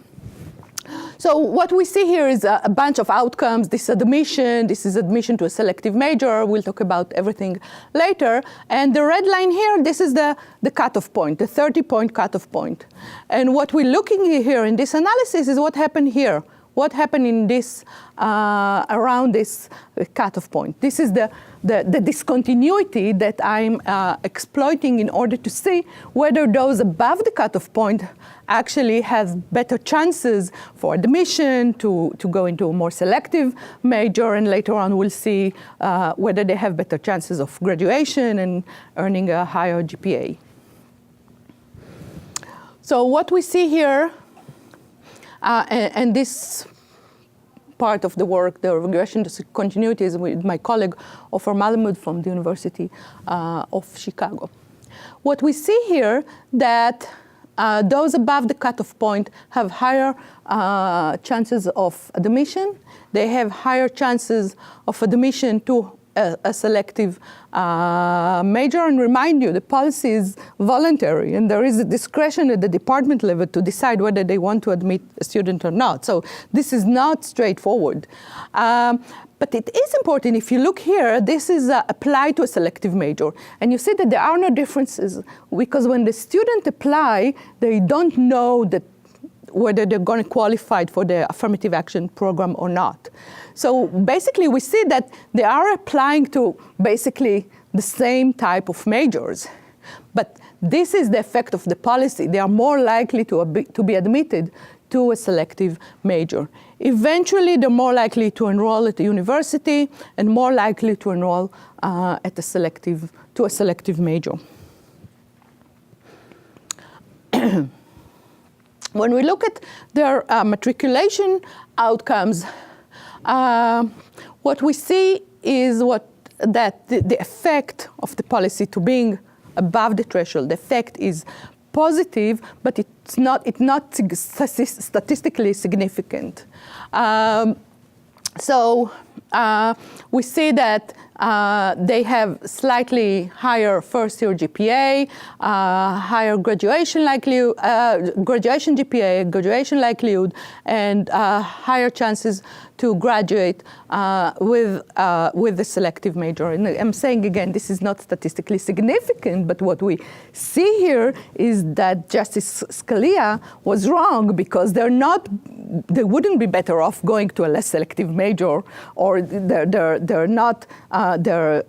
[SPEAKER 2] So what we see here is a bunch of outcomes. This is admission to a selective major. We'll talk about everything later. And the red line here, this is the cutoff point, the 30-point cutoff point. And what we're looking at here in this analysis is what happened here. What happened in this, around this cutoff point. This is the discontinuity that I'm exploiting in order to see whether those above the cutoff point actually have better chances for admission, to go into a more selective major, and later on we'll see whether they have better chances of graduation and earning a higher GPA. So what we see here, and this part of the work, the regression discontinuity, is with my colleague Ofer Malamud from the University of Chicago. What we see here that those above the cutoff point have higher chances of admission. They have higher chances of admission to a selective major. And remind you, the policy is voluntary, and there is a discretion at the department level to decide whether they want to admit a student or not. So this is not straightforward. But it is important, if you look here, this is applied to a selective major. And you see that there are no differences, because when the student apply, they don't know that whether they're going to qualify for the affirmative action program or not. So basically, we see that they are applying to basically the same type of majors. But this is the effect of the policy. They are more likely to be admitted to a selective major. Eventually, they're more likely to enroll at the university and more likely to enroll to a selective major. When we look at their matriculation outcomes, what we see is that the effect of the policy to being above the threshold, the effect is positive, but it's not statistically significant. So we see that they have slightly higher first-year GPA, higher graduation GPA, graduation likelihood, and higher chances to graduate with the selective major. And I'm saying again, this is not statistically significant, but what we see here is that Justice Scalia was wrong because they wouldn't be better off going to a less selective major, or they're not. Their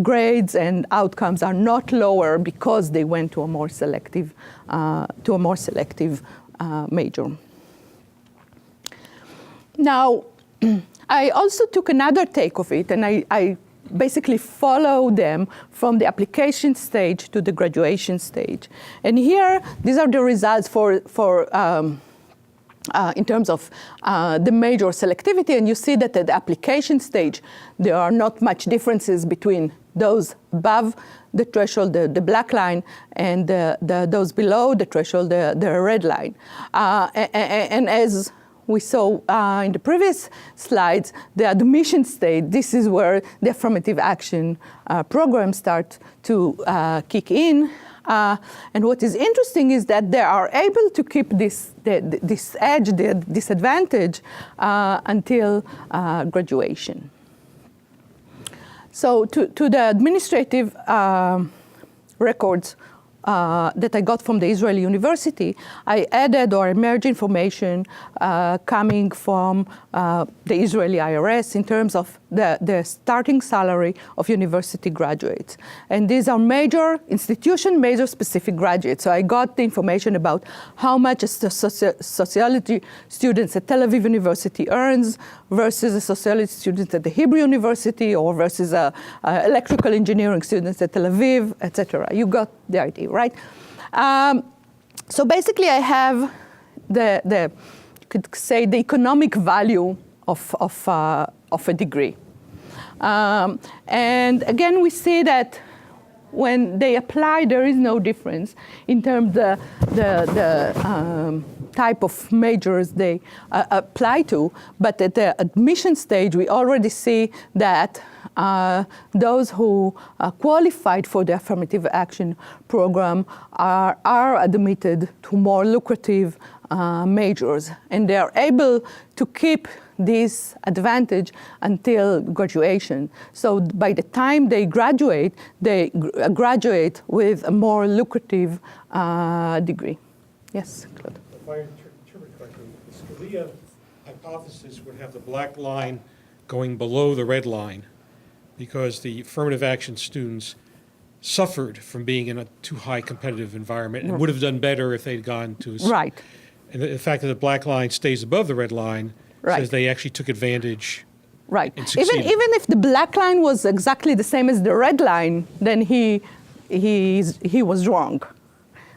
[SPEAKER 2] grades and outcomes are not lower because they went to a more selective major. Now, I also took another take of it, and I basically follow them from the application stage to the graduation stage. And here, these are the results in terms of the major selectivity, and you see that at the application stage, there are not much differences between those above the threshold, the black line, and those below the threshold, the red line. And as we saw in the previous slides, the admission stage, this is where the affirmative action programs start to kick in. And what is interesting is that they are able to keep this edge, the disadvantage, until graduation. So to the administrative records that I got from the Israeli University, I added or emerged information coming from the Israeli IRS in terms of the starting salary of university graduates. And these are major specific graduates. So I got the information about how much a sociology students at Tel Aviv University earns versus a sociology student at the Hebrew University, or versus electrical engineering students at Tel Aviv, etc. You got the idea, right? So basically, I have you could say the economic value of a degree. And again, we see that when they apply, there is no difference in terms of the type of majors they apply to. But at the admission stage, we already see that those who qualified for the affirmative action program are admitted to more lucrative majors, and they are able to keep this advantage until graduation. So by the time they graduate with a more lucrative degree. Yes, Claude.
[SPEAKER 8] If I interpret correctly, the Scalia hypothesis would have the black line going below the red line, because the affirmative action students suffered from being in a too high competitive environment and would have done better if they'd gone to a...
[SPEAKER 2] Right.
[SPEAKER 8] And the fact that the black line stays above the red line says they actually took advantage.
[SPEAKER 2] Right.
[SPEAKER 8] And
[SPEAKER 2] Even
[SPEAKER 8] succeeded.
[SPEAKER 2] if the black line was exactly the same as the red line, then he was wrong.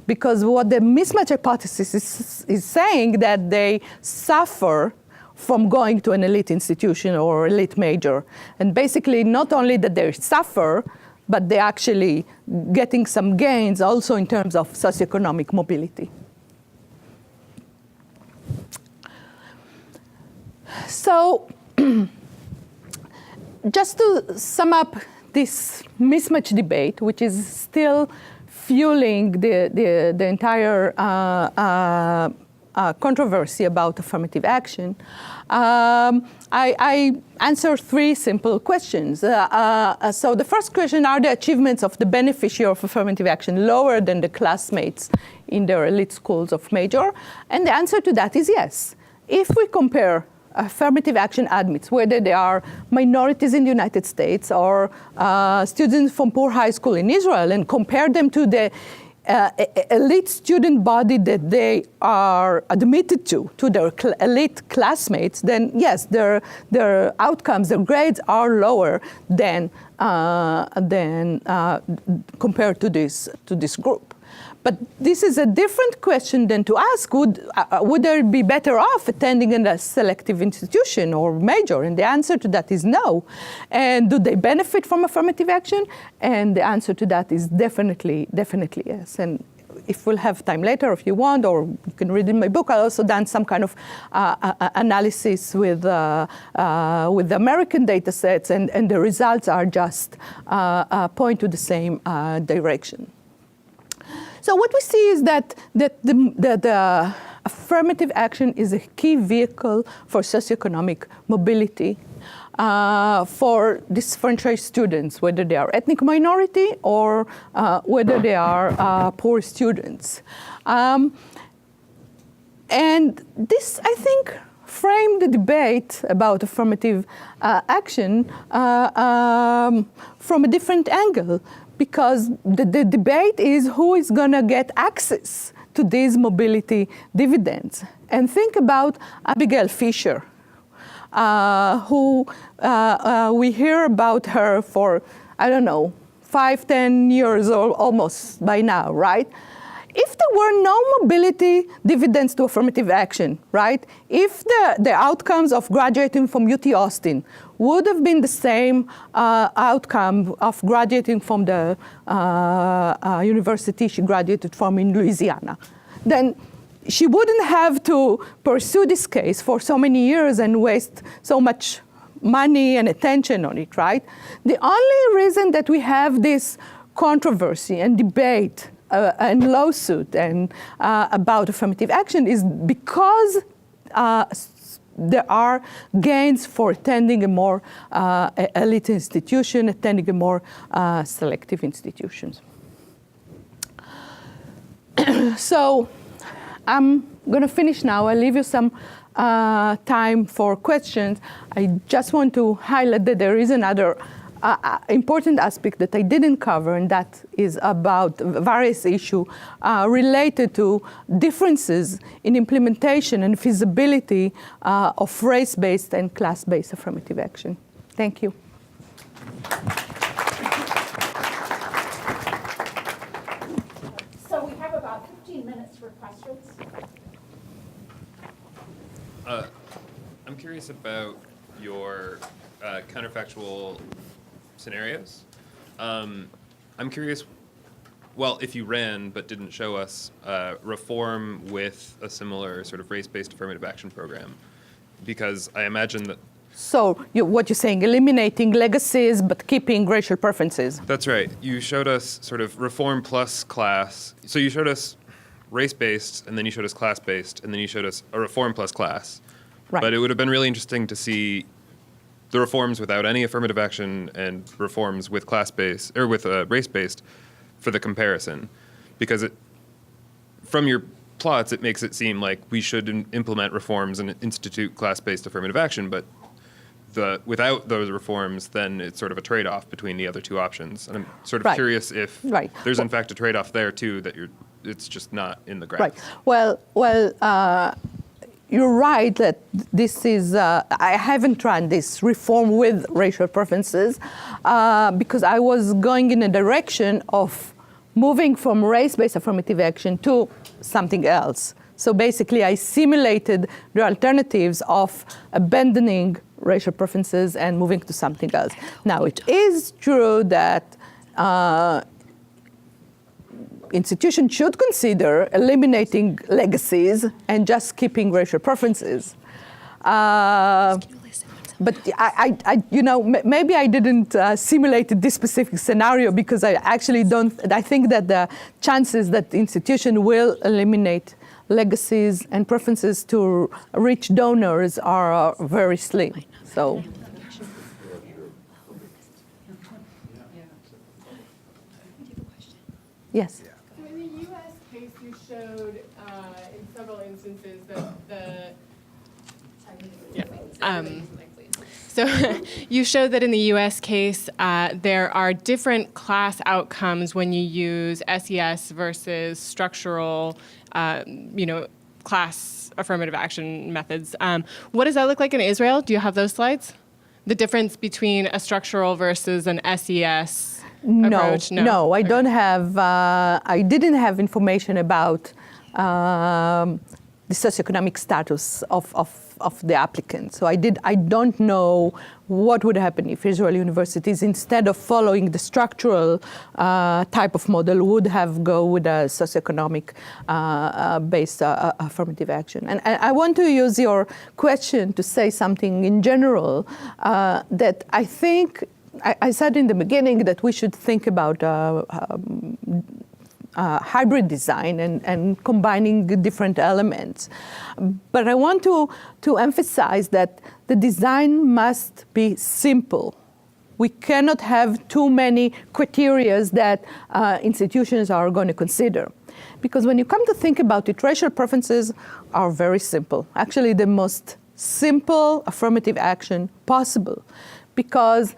[SPEAKER 2] Because what the mismatch hypothesis is saying that they suffer from going to an elite institution or elite major. And basically, not only that they suffer, but they're actually getting some gains also in terms of socioeconomic mobility. So just to sum up this mismatch debate, which is still fueling the entire controversy about affirmative action, I answer three simple questions. So the first question, are the achievements of the beneficiary of affirmative action lower than the classmates in their elite schools of major? And the answer to that is yes. If we compare affirmative action admits, whether they are minorities in the United States or students from poor high school in Israel, and compare them to the elite student body that they are admitted to their elite classmates, then yes, their outcomes, their grades are lower than compared to this group. But this is a different question than to ask, would they be better off attending in a selective institution or major? And the answer to that is no. And do they benefit from affirmative action? And the answer to that is definitely yes. And if we'll have time later, if you want, or you can read in my book, I also done some kind of analysis with the American data sets, and the results are just point to the same direction. So what we see is that the affirmative action is a key vehicle for socioeconomic mobility for disenfranchised students, whether they are ethnic minority or whether they are poor students. And this, I think, framed the debate about affirmative action from a different angle, because the debate is who is going to get access to these mobility dividends. And think about Abigail Fisher, who we hear about her for, 5-10 years or almost by now, right? If there were no mobility dividends to affirmative action, right? If the outcomes of graduating from UT Austin would have been the same outcome of graduating from the university she graduated from in Louisiana, then she wouldn't have to pursue this case for so many years and waste so much money and attention on it, right? The only reason that we have this controversy and debate and lawsuit and about affirmative action is because there are gains for attending a more elite institution, attending a more selective institutions. So I'm going to finish now. I'll leave you some time for questions. I just want to highlight that there is another important aspect that I didn't cover, and that is about various issues related to differences in implementation and feasibility of race-based and class-based affirmative action. Thank you.
[SPEAKER 1] So we have about 15 minutes for questions.
[SPEAKER 9] I'm curious about your counterfactual scenarios. I'm curious, well, if you ran but didn't show us reform with a similar sort of race-based affirmative action program, because I imagine that.
[SPEAKER 2] So what you're saying, eliminating legacies but keeping racial preferences.
[SPEAKER 9] That's right. You showed us sort of reform plus class. So you showed us race-based, and then you showed us class-based, and then you showed us a reform plus class.
[SPEAKER 2] Right.
[SPEAKER 9] But it would have been really interesting to see the reforms without any affirmative action and reforms with class-based or with race-based for the comparison, because from your plots it makes it seem like we should implement reforms and institute class-based affirmative action, but without those reforms, then it's sort of a trade-off between the other two options. And I'm sort of
[SPEAKER 2] Right.
[SPEAKER 9] curious if
[SPEAKER 2] Right.
[SPEAKER 9] there's in fact a trade-off there too, that it's just not in the graph.
[SPEAKER 2] Right. Well, you're right that this is, I haven't run this reform with racial preferences because I was going in a direction of moving from race-based affirmative action to something else. So basically, I simulated the alternatives of abandoning racial preferences and moving to something else. Now, it is true that institutions should consider eliminating legacies and just keeping racial preferences. But maybe I didn't simulate this specific scenario because I actually don't. I think that the chances that the institution will eliminate legacies and preferences to rich donors are very slim. So. Yes.
[SPEAKER 4] So in the U.S. case, you showed in several instances that the So you showed that in the U.S. case, there are different class outcomes when you use SES versus structural, class affirmative action methods. What does that look like in Israel? Do you have those slides? The difference between a structural versus an SES approach?
[SPEAKER 2] No, I don't have. I didn't have information about the socioeconomic status of the applicant. So I don't know what would happen if Israeli universities, instead of following the structural type of model, would have go with a socioeconomic based affirmative action. And I want to use your question to say something in general that I think, I said in the beginning that we should think about hybrid design and combining different elements. But I want to emphasize that the design must be simple. We cannot have too many criteria that institutions are going to consider. Because when you come to think about it, racial preferences are very simple. Actually, the most simple affirmative action possible. Because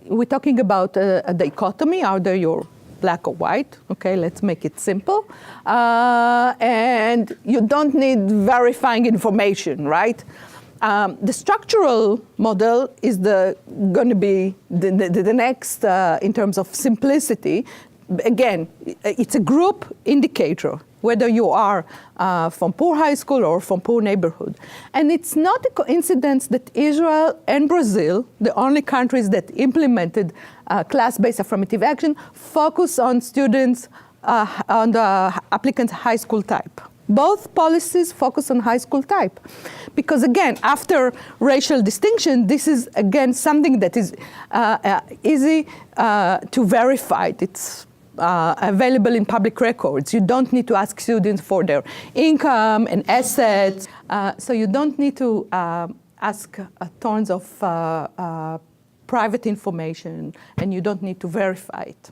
[SPEAKER 2] we're talking about a dichotomy, either you're black or white, okay, let's make it simple. And you don't need verifying information, right? The structural model is going to be the next in terms of simplicity. Again, it's a group indicator, whether you are from poor high school or from poor neighborhood. And it's not a coincidence that Israel and Brazil, the only countries that implemented class-based affirmative action, focus on students, on the applicant's high school type. Both policies focus on high school type. Because again, after racial distinction, this is again something that is easy to verify. It's available in public records. You don't need to ask students for their income and assets. So you don't need to ask tons of private information, and you don't need to verify it.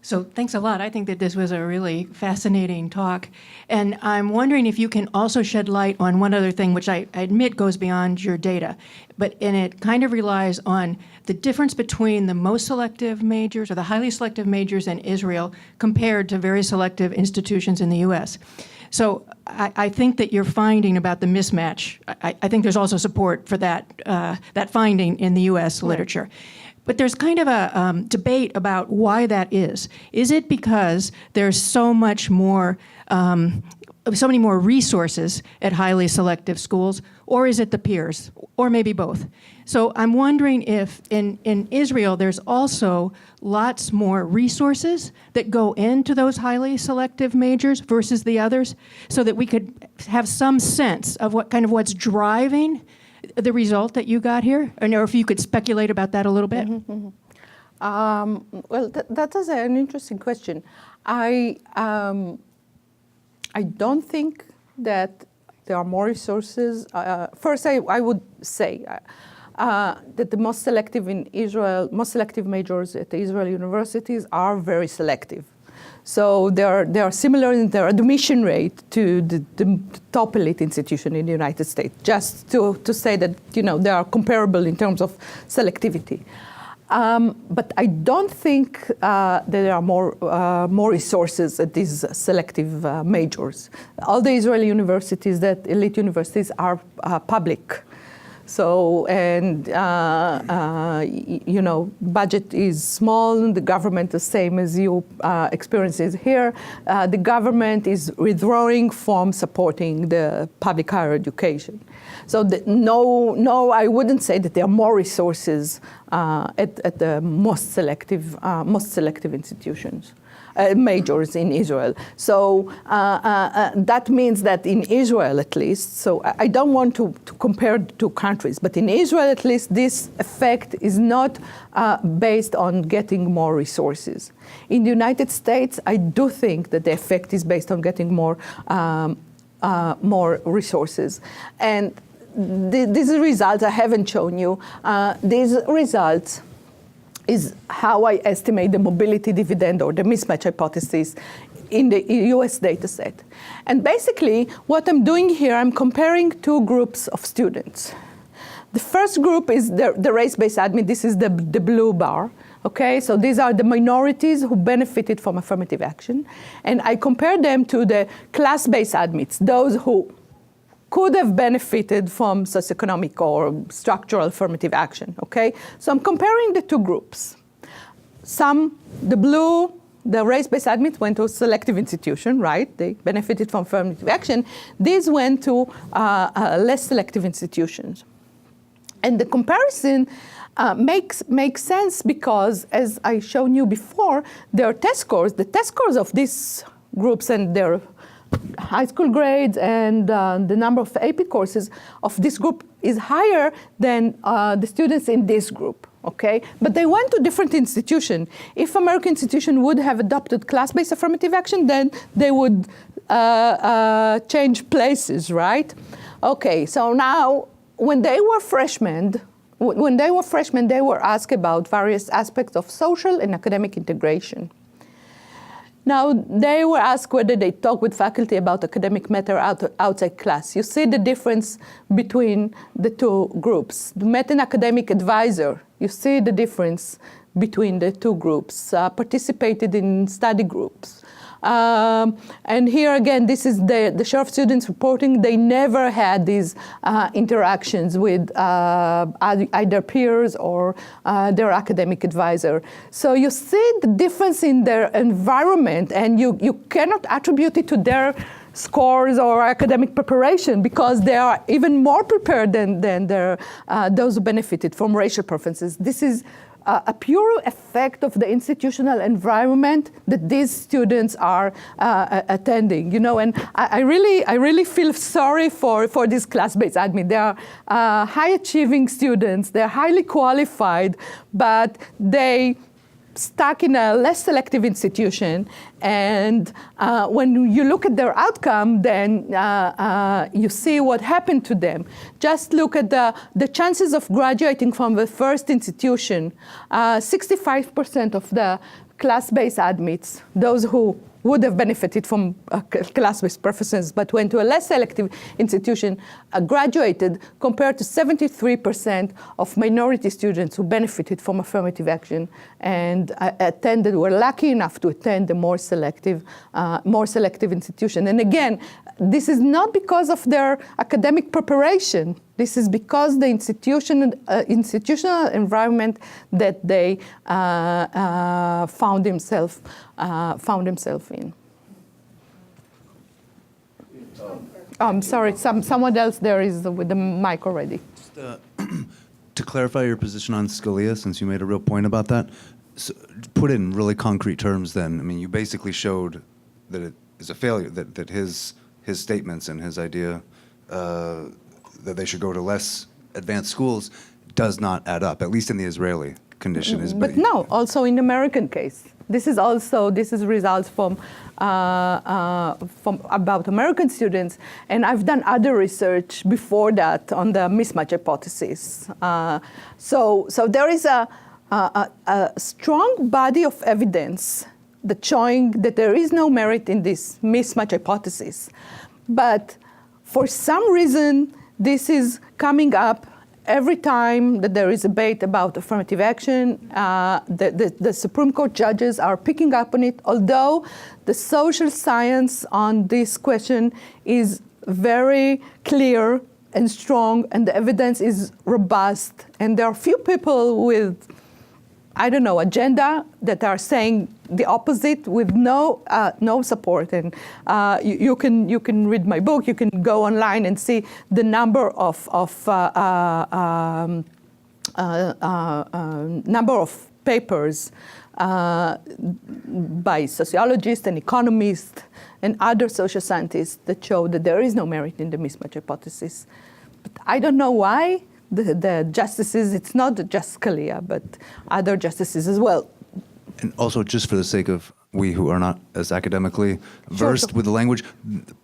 [SPEAKER 3] So thanks a lot. I think that this was a really fascinating talk. And I'm wondering if you can also shed light on one other thing, which I admit goes beyond your data, and it kind of relies on the difference between the most selective majors or the highly selective majors in Israel compared to very selective institutions in the US. So I think that your finding about the mismatch, I think there's also support for that finding in the US literature. But there's kind of a debate about why that is. Is it because there's so much more, so many more resources at highly selective schools, or is it the peers, or maybe both? So I'm wondering if in Israel there's also lots more resources that go into those highly selective majors versus the others, so that we could have some sense of what's driving the result that you got here, or if you could speculate about that a little bit.
[SPEAKER 2] Well, that is an interesting question. I don't think that there are more resources. First, I would say that the most selective in Israel, most selective majors at the Israeli universities are very selective. So they are similar in their admission rate to the top elite institution in the United States, just to say that they are comparable in terms of selectivity. But I don't think that there are more resources at these selective majors. All the Israeli universities, that elite universities, are public. So, and, budget is small, the government the same as you experiences here. The government is withdrawing from supporting the public higher education. So no, I wouldn't say that there are more resources at the most selective institutions. Majors in Israel. So that means that in Israel at least, so I don't want to compare two countries, but in Israel at least this effect is not based on getting more resources. In the United States, I do think that the effect is based on getting more resources. And these results I haven't shown you. These results is how I estimate the mobility dividend or the mismatch hypothesis in the US data set. And basically, what I'm doing here, I'm comparing two groups of students. The first group is the race-based admit. This is the blue bar. Okay, so these are the minorities who benefited from affirmative action. And I compare them to the class-based admits, those who could have benefited from socioeconomic or structural affirmative action, okay? So I'm comparing the two groups. The race-based admits went to a selective institution, right? They benefited from affirmative action. These went to less selective institutions. And the comparison makes sense because, as I showed you before, the test scores of these groups and their high school grades and the number of AP courses of this group is higher than the students in this group, okay? But they went to different institutions. If American institution would have adopted class-based affirmative action, then they would change places, right? Okay, so now when they were freshmen, they were asked about various aspects of social and academic integration. Now, they were asked whether they talk with faculty about academic matter outside class. You see the difference between the two groups. The met an academic advisor. You see the difference between the two groups. Participated in study groups. And here again, this is the share of students reporting they never had these interactions with either peers or their academic advisor. So you see the difference in their environment, and you cannot attribute it to their scores or academic preparation because they are even more prepared than those who benefited from racial preferences. This is a pure effect of the institutional environment that these students are attending, you know, and I really feel sorry for these class-based admin. They are high-achieving students. They're highly qualified, but they stuck in a less selective institution. And when you look at their outcome, then you see what happened to them. Just look at the chances of graduating from the first institution. 65% of the class-based admits, those who would have benefited from class-based preferences but went to a less selective institution, graduated, compared to 73% of minority students who benefited from affirmative action and were lucky enough to attend a more selective institution. And again, this is not because of their academic preparation. This is because the institutional environment that they found himself in. I'm sorry, someone else there is with the mic already.
[SPEAKER 5] Just, to clarify your position on Scalia, since you made a real point about that, so put it in really concrete terms then. I mean, you basically showed that it is a failure, that his statements and his idea that they should go to less advanced schools does not add up, at least in the Israeli condition.
[SPEAKER 2] But no, also in the American case. This is results from about American students, and I've done other research before that on the mismatch hypothesis. So there is a strong body of evidence that showing that there is no merit in this mismatch hypothesis, but for some reason this is coming up every time that there is a debate about affirmative action. The Supreme Court judges are picking up on it, although the social science on this question is very clear and strong, and the evidence is robust. And there are few people with, I don't know, agenda that are saying the opposite with no support. And you can read my book. You can go online and see the number of papers by sociologists and economists and other social scientists that show that there is no merit in the mismatch hypothesis. But I don't know why. The justices, it's not just Scalia, but other justices as well.
[SPEAKER 5] And also, just for the sake of we who are not as academically versed with the language,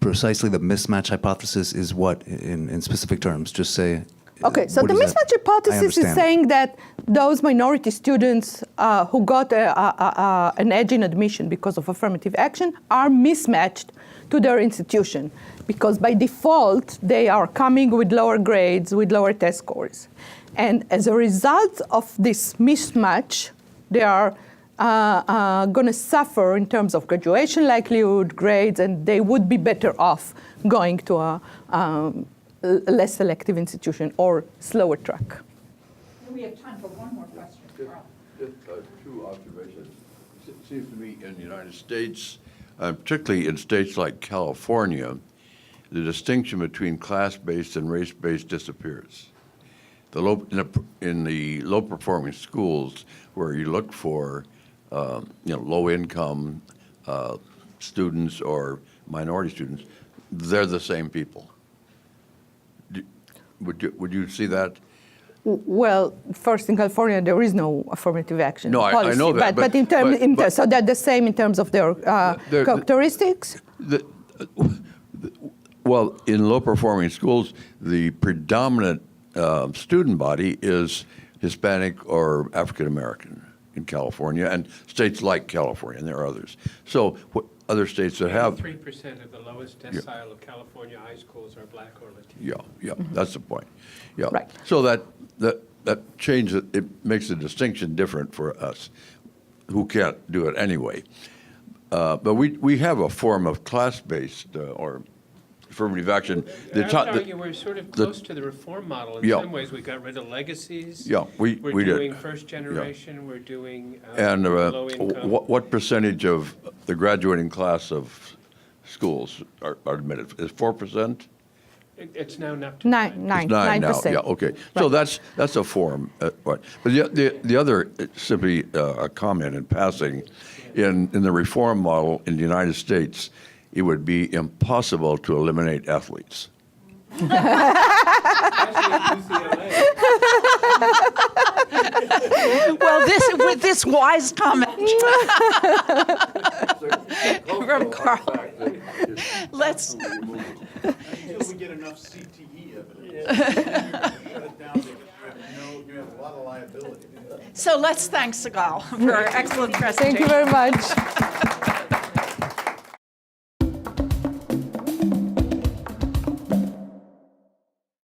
[SPEAKER 5] precisely the mismatch hypothesis is what in specific terms? Just say.
[SPEAKER 2] Okay, so
[SPEAKER 5] what
[SPEAKER 2] the
[SPEAKER 5] does that-
[SPEAKER 2] mismatch hypothesis is
[SPEAKER 5] understand.
[SPEAKER 2] saying that those minority students who got an edge in admission because of affirmative action are mismatched to their institution because by default they are coming with lower grades, with lower test scores. And as a result of this mismatch, they are going to suffer in terms of graduation likelihood, grades, and they would be better off going to a less selective institution or slower track.
[SPEAKER 1] We have time for one more question. Carl.
[SPEAKER 10] Just two observations. It seems to me in the United States, particularly in states like California, the distinction between class-based and race-based disappears. In the low-performing schools, where you look for low-income students or minority students, they're the same people. Would you see that?
[SPEAKER 2] Well, first in California, there is no affirmative action
[SPEAKER 10] No, I
[SPEAKER 2] policy.
[SPEAKER 10] know that,
[SPEAKER 2] But in terms, so they're the same in terms of their characteristics?
[SPEAKER 10] Well, in low-performing schools, the predominant student body is Hispanic or African-American in California, and states like California, and there are others. So what other states that have...
[SPEAKER 7] 3% of the lowest decile of California high schools are black or Latino.
[SPEAKER 10] Yeah, that's the point. Yeah.
[SPEAKER 2] Right.
[SPEAKER 10] So that changes, it makes the distinction different for us, who can't do it anyway. But we have a form of class-based or affirmative action.
[SPEAKER 7] I would argue we're sort of close to the reform model in
[SPEAKER 10] Yeah.
[SPEAKER 7] some ways. We got rid of legacies.
[SPEAKER 10] Yeah, we
[SPEAKER 7] We're
[SPEAKER 10] did.
[SPEAKER 7] doing first generation. We're doing
[SPEAKER 10] And
[SPEAKER 7] low income.
[SPEAKER 10] what percentage of the graduating class of schools are admitted? Is 4%?
[SPEAKER 7] It's now up to
[SPEAKER 2] 9%.
[SPEAKER 10] It's 9 now. Yeah, okay. So that's a form. Right. But the other, simply a comment in passing, in the reform model in the United States, it would be impossible to eliminate athletes.
[SPEAKER 7] Especially at UCLA.
[SPEAKER 1] Well, with this wise comment from Carl, let's.
[SPEAKER 11] Until we get enough CTE evidence. Shut it down, you have a lot of liability.
[SPEAKER 1] So let's thank Sigal for her excellent presentation.
[SPEAKER 2] Thank you very much.